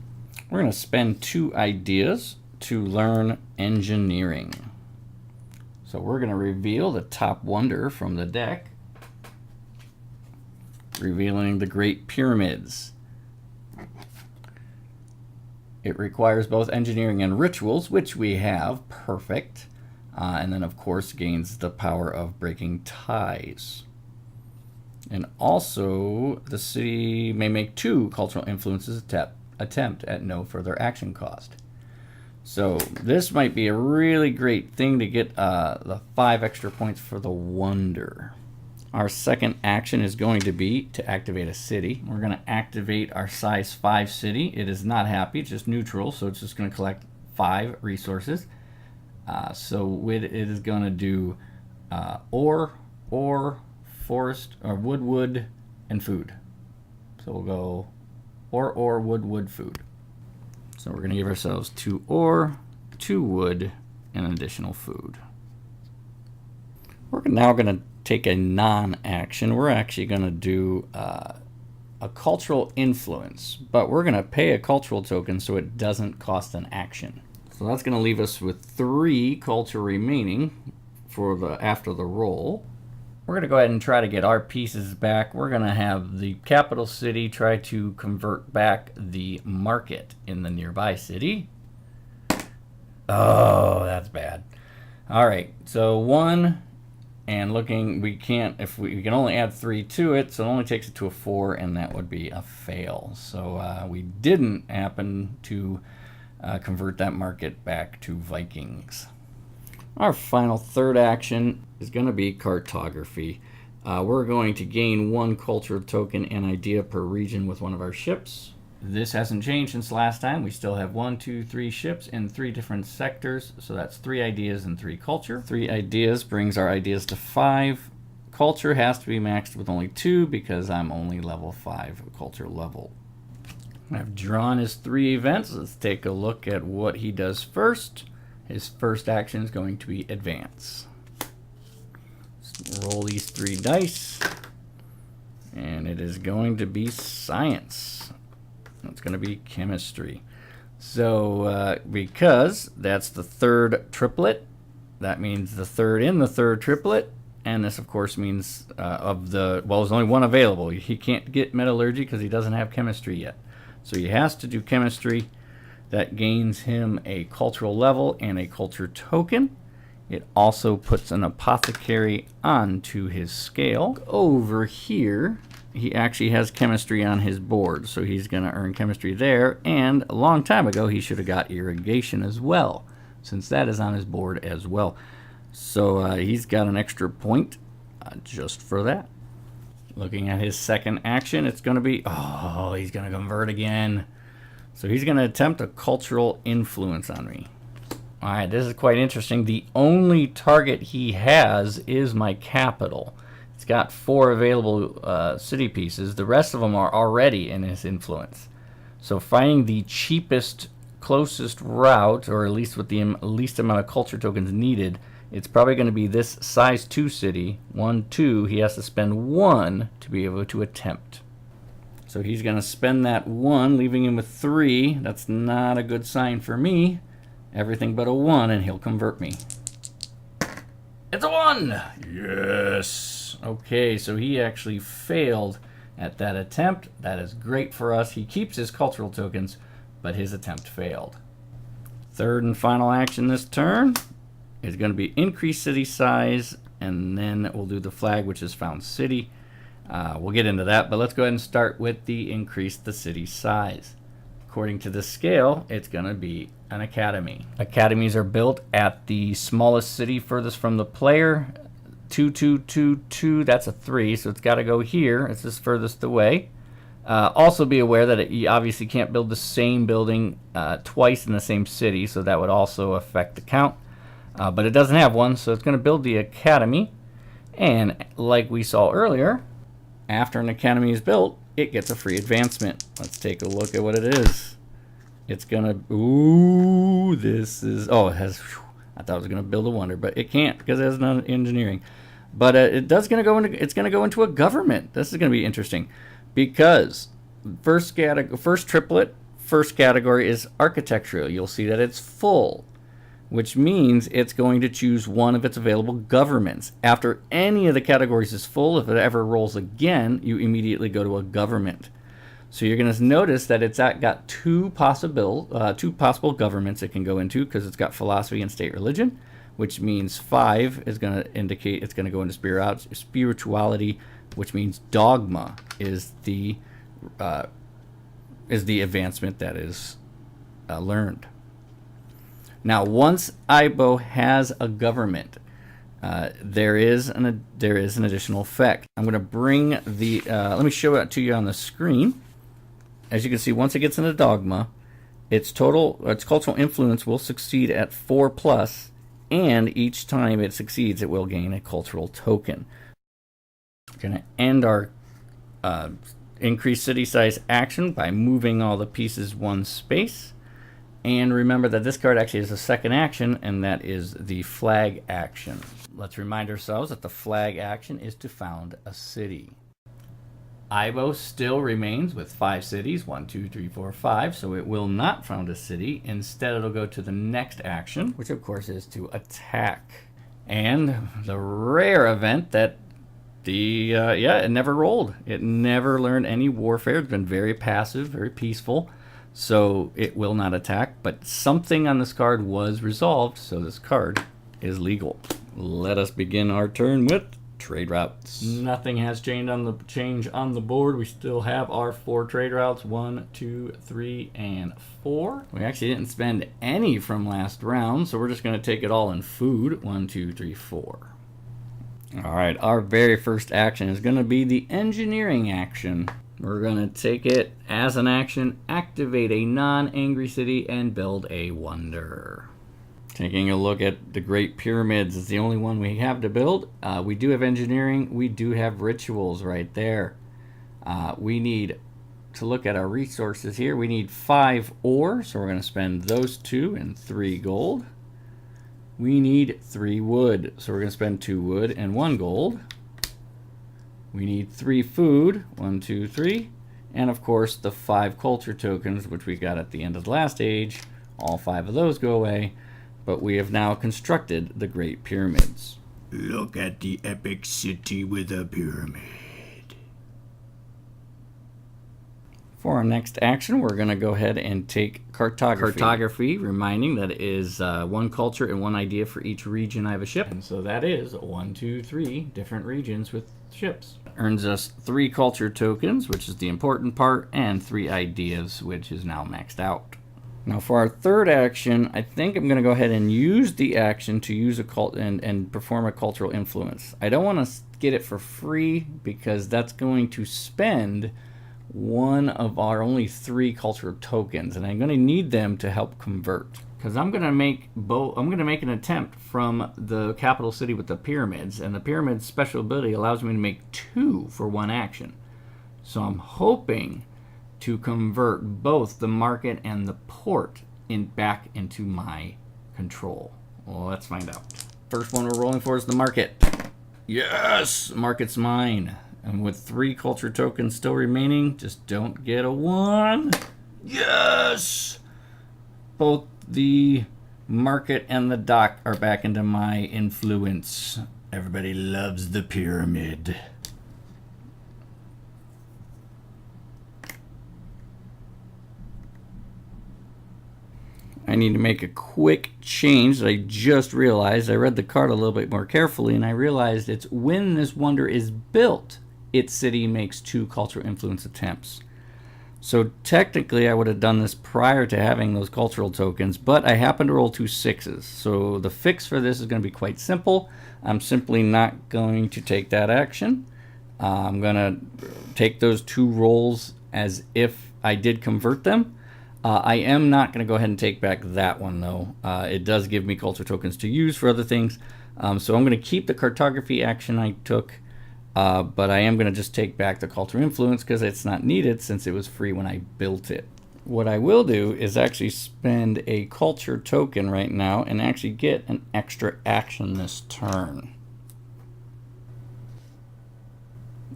We're going to spend 2 ideas to learn engineering. So we're going to reveal the top wonder from the deck, revealing the Great Pyramids. It requires both engineering and rituals, which we have. Perfect. And then, of course, gains the power of breaking ties. And also, the city may make 2 cultural influences attempt at no further action cost. So this might be a really great thing to get the 5 extra points for the wonder. Our second action is going to be to activate a city. We're going to activate our size 5 city. It is not happy, it's just neutral, so it's just going to collect 5 resources. So it is going to do ore, forest, or wood, and food. So we'll go ore, wood, food. So we're going to give ourselves 2 ore, 2 wood, and additional food. We're now going to take a non-action. We're actually going to do a cultural influence, but we're going to pay a cultural token so it doesn't cost an action. So that's going to leave us with 3 culture remaining for after the roll. We're going to go ahead and try to get our pieces back. We're going to have the capital city try to convert back the market in the nearby city. Oh, that's bad. All right, so 1. And looking, we can only add 3 to it, so it only takes it to a 4, and that would be a fail. So we didn't happen to convert that market back to Vikings. Our final third action is going to be cartography. We're going to gain 1 culture token and idea per region with one of our ships. This hasn't changed since last time. We still have 1, 2, 3 ships in 3 different sectors. So that's 3 ideas and 3 culture. 3 ideas brings our ideas to 5. Culture has to be maxed with only 2 because I'm only level 5 culture level. I've drawn his 3 events. Let's take a look at what he does first. His first action is going to be advance. Let's roll these 3 dice. And it is going to be science. It's going to be chemistry. So because that's the 3rd triplet, that means the 3rd in the 3rd triplet. And this, of course, means there's only one available. He can't get metallurgy because he doesn't have chemistry yet. So he has to do chemistry. That gains him a cultural level and a culture token. It also puts an apothecary onto his scale. Over here, he actually has chemistry on his board, so he's going to earn chemistry there. And a long time ago, he should have got irrigation as well, since that is on his board as well. So he's got an extra point just for that. Looking at his second action, it's going to be, he's going to convert again. So he's going to attempt a cultural influence on me. All right, this is quite interesting. The only target he has is my capital. It's got 4 available city pieces. The rest of them are already in his influence. So finding the cheapest, closest route, or at least with the least amount of culture tokens needed, it's probably going to be this size 2 city. 1, 2. He has to spend 1 to be able to attempt. So he's going to spend that 1, leaving him with 3. That's not a good sign for me. Everything but a 1, and he'll convert me. It's a 1! Yes! Okay, so he actually failed at that attempt. That is great for us. He keeps his cultural tokens, but his attempt failed. Third and final action this turn is going to be increase city size, and then we'll do the flag, which is found city. We'll get into that, but let's go ahead and start with the increase the city size. According to the scale, it's going to be an academy. Academies are built at the smallest city furthest from the player. 2, 2, 2, 2, that's a 3, so it's got to go here. It's just furthest away. Also be aware that you obviously can't build the same building twice in the same city, so that would also affect the count. But it doesn't have one, so it's going to build the academy. And like we saw earlier, after an academy is built, it gets a free advancement. Let's take a look at what it is. It's going to... it has... I thought it was going to build a wonder, but it can't because it has no engineering. But it's going to go into a government. This is going to be interesting because first triplet, first category is architectural. You'll see that it's full, which means it's going to choose one of its available governments. After any of the categories is full, if it ever rolls again, you immediately go to a government. So you're going to notice that it's got two possible governments it can go into because it's got philosophy and state religion, which means 5 is going to indicate it's going to go into spirituality, which means dogma is the advancement that is learned. Now, once IBO has a government, there is an additional effect. I'm going to bring the let me show it to you on the screen. As you can see, once it gets into dogma, its cultural influence will succeed at 4+, and each time it succeeds, it will gain a cultural token. We're going to end our increased city size action by moving all the pieces 1 space. And remember that this card actually has a second action, and that is the flag action. Let's remind ourselves that the flag action is to found a city. IBO still remains with 5 cities, 1, 2, 3, 4, 5, so it will not found a city. Instead, it'll go to the next action, which of course is to attack. And the rare event that it never rolled. It never learned any warfare. It's been very passive, very peaceful. So it will not attack, but something on this card was resolved, so this card is legal. Let us begin our turn with trade routes. Nothing has changed on the board. We still have our 4 trade routes, 1, 2, 3, and 4. We actually didn't spend any from last round, so we're just going to take it all in food. 1, 2, 3, 4. All right, our very first action is going to be the engineering action. We're going to take it as an action, activate a non-angry city, and build a wonder. Taking a look at the Great Pyramids, it's the only one we have to build. We do have engineering. We do have rituals right there. We need to look at our resources here. We need 5 ore, so we're going to spend those 2 and 3 gold. We need 3 wood, so we're going to spend 2 wood and 1 gold. We need 3 food, 1, 2, 3. And of course the 5 culture tokens, which we got at the end of the last age. All 5 of those go away, but we have now constructed the Great Pyramids. Look at the epic city with a pyramid. For our next action, we're going to go ahead and take cartography. Cartography, reminding that it is 1 culture and 1 idea for each region I have a ship. And so that is 1, 2, 3 different regions with ships. Earns us 3 culture tokens, which is the important part, and 3 ideas, which is now maxed out. Now for our third action, I think I'm going to go ahead and use the action to use a cult and perform a cultural influence. I don't want to get it for free because that's going to spend one of our only 3 cultural tokens, and I'm going to need them to help convert. Because I'm going to make an attempt from the capital city with the pyramids, and the pyramid's special ability allows me to make 2 for 1 action. So I'm hoping to convert both the market and the port back into my control. Well, let's find out. First one we're rolling for is the market. Yes, the market's mine. And with 3 culture tokens still remaining, just don't get a 1. Yes! Both the market and the dock are back into my influence. Everybody loves the pyramid. I need to make a quick change that I just realized. I read the card a little bit more carefully, and I realized it's when this wonder is built, its city makes 2 cultural influence attempts. So technically I would have done this prior to having those cultural tokens, but I happen to roll 2 6s. So the fix for this is going to be quite simple. I'm simply not going to take that action. I'm going to take those 2 rolls as if I did convert them. I am not going to go ahead and take back that one, though. It does give me culture tokens to use for other things. So I'm going to keep the cartography action I took, but I am going to just take back the culture influence because it's not needed since it was free when I built it. What I will do is actually spend a culture token right now and actually get an extra action this turn.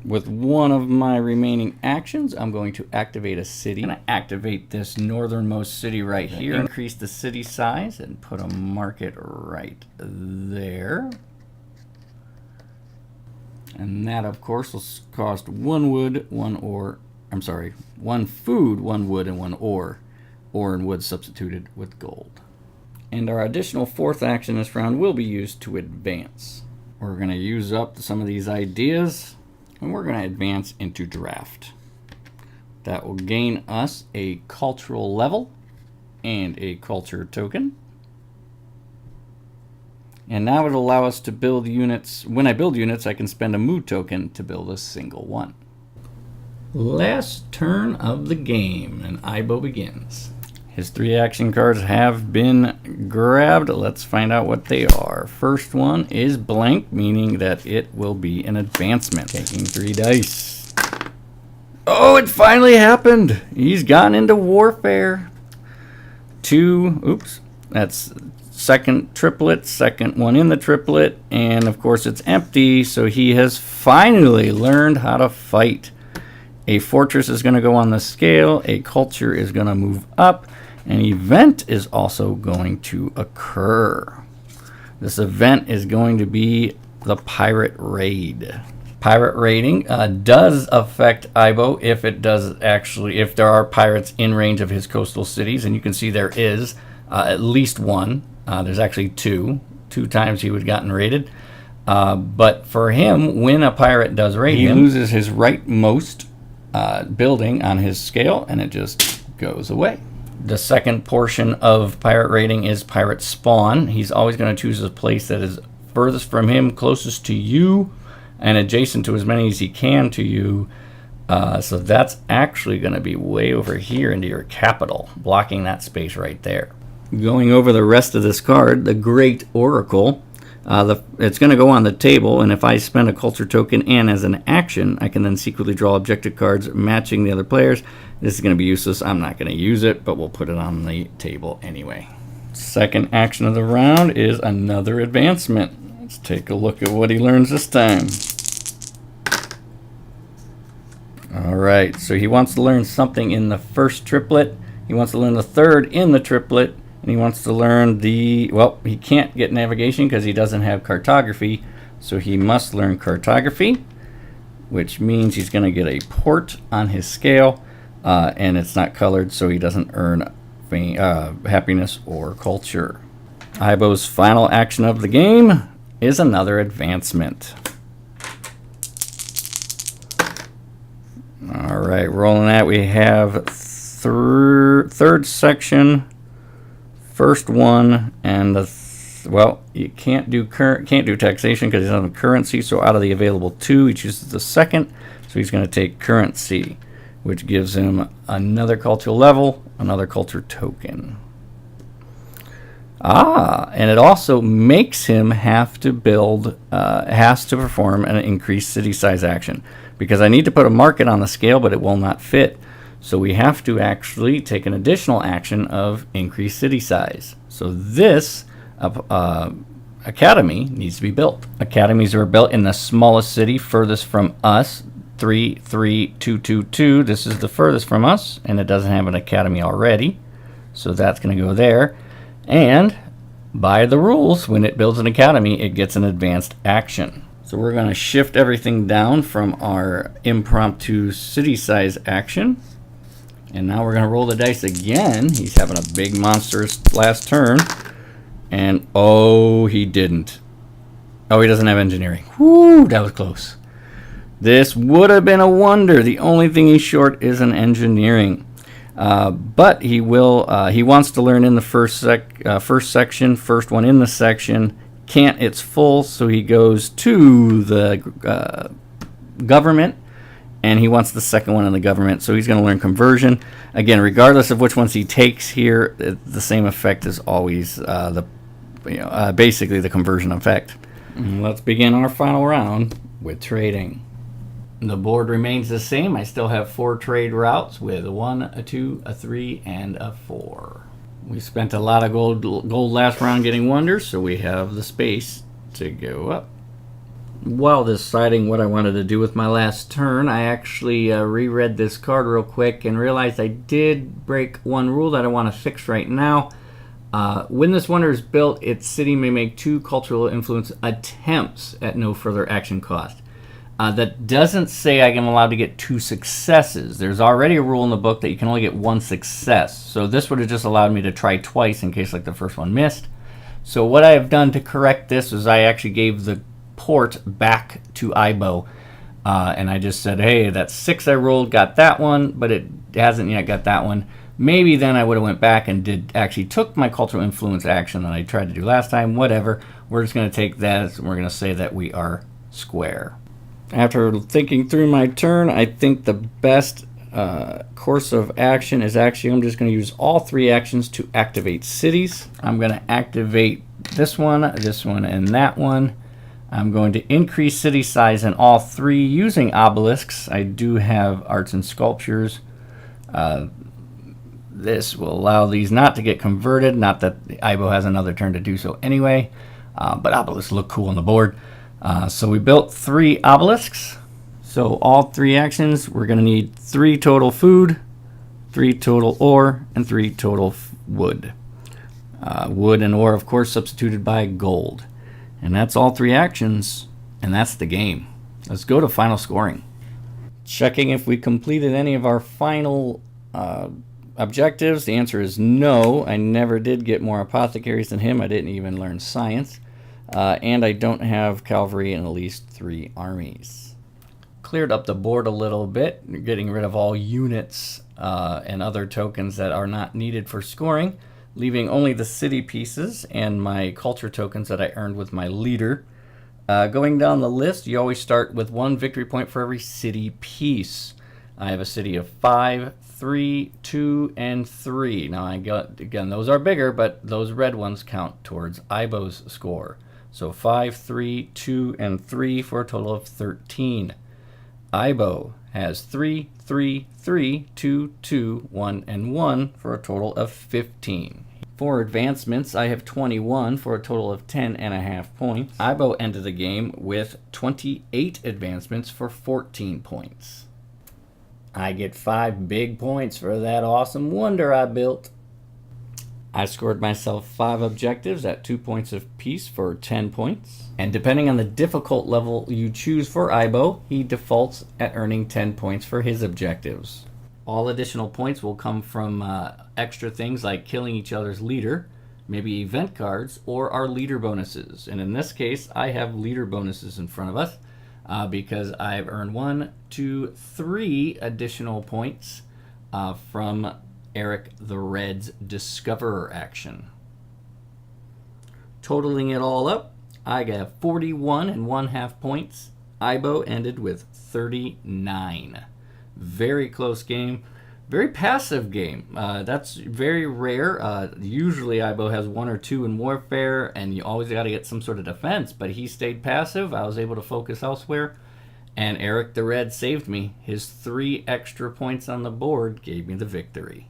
With one of my remaining actions, I'm going to activate a city. I'm going to activate this northernmost city right here. Increase the city size and put a market right there. And that, of course, will cost 1 wood, 1 ore. I'm sorry, 1 food, 1 wood, and 1 ore. Ore and wood substituted with gold. And our additional 4th action this round will be used to advance. We're going to use up some of these ideas. And we're going to advance into draft. That will gain us a cultural level and a culture token. And now it'll allow us to build units. When I build units, I can spend a mood token to build a single one. Last turn of the game, and Ibo begins. His 3 action cards have been grabbed. Let's find out what they are. First one is blank, meaning that it will be an advancement. Taking 3 dice. Oh, it finally happened. He's gotten into warfare. 2, oops, that's second triplet, second one in the triplet, and of course it's empty, so he has finally learned how to fight. A fortress is going to go on the scale, a culture is going to move up, an event is also going to occur. This event is going to be the pirate raid. Pirate raiding does affect Ibo if there are pirates in range of his coastal cities, and you can see there is at least 1. There's actually 2 times he would have gotten raided. But for him, when a pirate does raid him, he loses his rightmost building on his scale, and it just goes away. The second portion of pirate raiding is pirate spawn. He's always going to choose a place that is furthest from him, closest to you, and adjacent to as many as he can to you. So that's actually going to be way over here into your capital, blocking that space right there. Going over the rest of this card, the Great Oracle. It's going to go on the table, and if I spend a culture token and as an action, I can then secretly draw objective cards matching the other players. This is going to be useless. I'm not going to use it, but we'll put it on the table anyway. Second action of the round is another advancement. Let's take a look at what he learns this time. Alright, so he wants to learn something in the first triplet. He wants to learn the third in the triplet. And he wants to learn the... Well, he can't get navigation because he doesn't have cartography. So he must learn cartography, which means he's going to get a port on his scale. And it's not colored, so he doesn't earn happiness or culture. Ibo's final action of the game is another advancement. Alright, rolling that, we have third section, first one, and well, you can't do taxation because he doesn't have currency, so out of the available 2, he chooses the second, so he's going to take currency, which gives him another cultural level, another culture token. And it also makes him have to perform an increased city size action. Because I need to put a market on the scale, but it will not fit. So we have to actually take an additional action of increased city size. So this academy needs to be built. Academies are built in the smallest city furthest from us. 33222. This is the furthest from us, and it doesn't have an academy already. So that's going to go there. And by the rules, when it builds an academy, it gets an advanced action. So we're going to shift everything down from our impromptu city size action. And now we're going to roll the dice again. He's having a big monstrous last turn. And oh, he didn't. Oh, he doesn't have engineering. Whoo, that was close. This would have been a wonder. The only thing he's short is an engineering. But he will. He wants to learn in the first section, first one in the section. Can't, it's full, so he goes to the government, and he wants the second one in the government, so he's going to learn conversion. Again, regardless of which ones he takes here, the same effect is always basically the conversion effect. Let's begin our final round with trading. The board remains the same. I still have 4 trade routes with a 1, a 2, a 3, and a 4. We spent a lot of gold last round getting wonders, so we have the space to go up. While deciding what I wanted to do with my last turn, I actually reread this card real quick and realized I did break one rule that I want to fix right now. When this wonder is built, its city may make 2 cultural influence attempts at no further action cost. That doesn't say I am allowed to get 2 successes. There's already a rule in the book that you can only get 1 success. So this would have just allowed me to try twice in case like the first one missed. So what I have done to correct this is I actually gave the port back to Ibo. And I just said, hey, that 6 I rolled got that one, but it hasn't yet got that one. Maybe then I would have went back and took my cultural influence action that I tried to do last time. Whatever. We're just going to take that and we're going to say that we are square. After thinking through my turn, I think the best course of action is actually I'm just going to use all 3 actions to activate cities. I'm going to activate this one, and that one. I'm going to increase city size in all 3 using obelisks. I do have arts and sculptures. This will allow these not to get converted. Not that Ibo has another turn to do so anyway, but obelisks look cool on the board. So we built 3 obelisks. So all 3 actions, we're going to need 3 total food, 3 total ore, and 3 total wood. Wood and ore, of course, substituted by gold. And that's all 3 actions, and that's the game. Let's go to final scoring. Checking if we completed any of our final objectives. The answer is no. I never did get more apothecaries than him. I didn't even learn science. And I don't have cavalry in at least 3 armies. Cleared up the board a little bit, getting rid of all units and other tokens that are not needed for scoring, leaving only the city pieces and my culture tokens that I earned with my leader. Going down the list, you always start with 1 victory point for every city piece. I have a city of 5, 3, 2, and 3. Now, again, those are bigger, but those red ones count towards Ibo's score. So 5, 3, 2, and 3 for a total of 13. Ibo has 3, 3, 3, 2, 2, 1, and 1 for a total of 15. For advancements, I have 21 for a total of 10.5 points. Ibo ended the game with 28 advancements for 14 points. I get 5 big points for that awesome wonder I built. I scored myself 5 objectives at 2 points apiece for 10 points. And depending on the difficult level you choose for Ibo, he defaults at earning 10 points for his objectives. All additional points will come from extra things like killing each other's leader, maybe event cards, or our leader bonuses. And in this case, I have leader bonuses in front of us because I've earned 1, 2, 3 additional points from Eric the Red's Discoverer action. Totaling it all up, I got 41.5 points. Ibo ended with 39. Very close game. Very passive game. That's very rare. Usually Ibo has 1 or 2 in warfare, and you always got to get some sort of defense, but he stayed passive. I was able to focus elsewhere, and Eric the Red saved me. His 3 extra points on the board gave me the victory.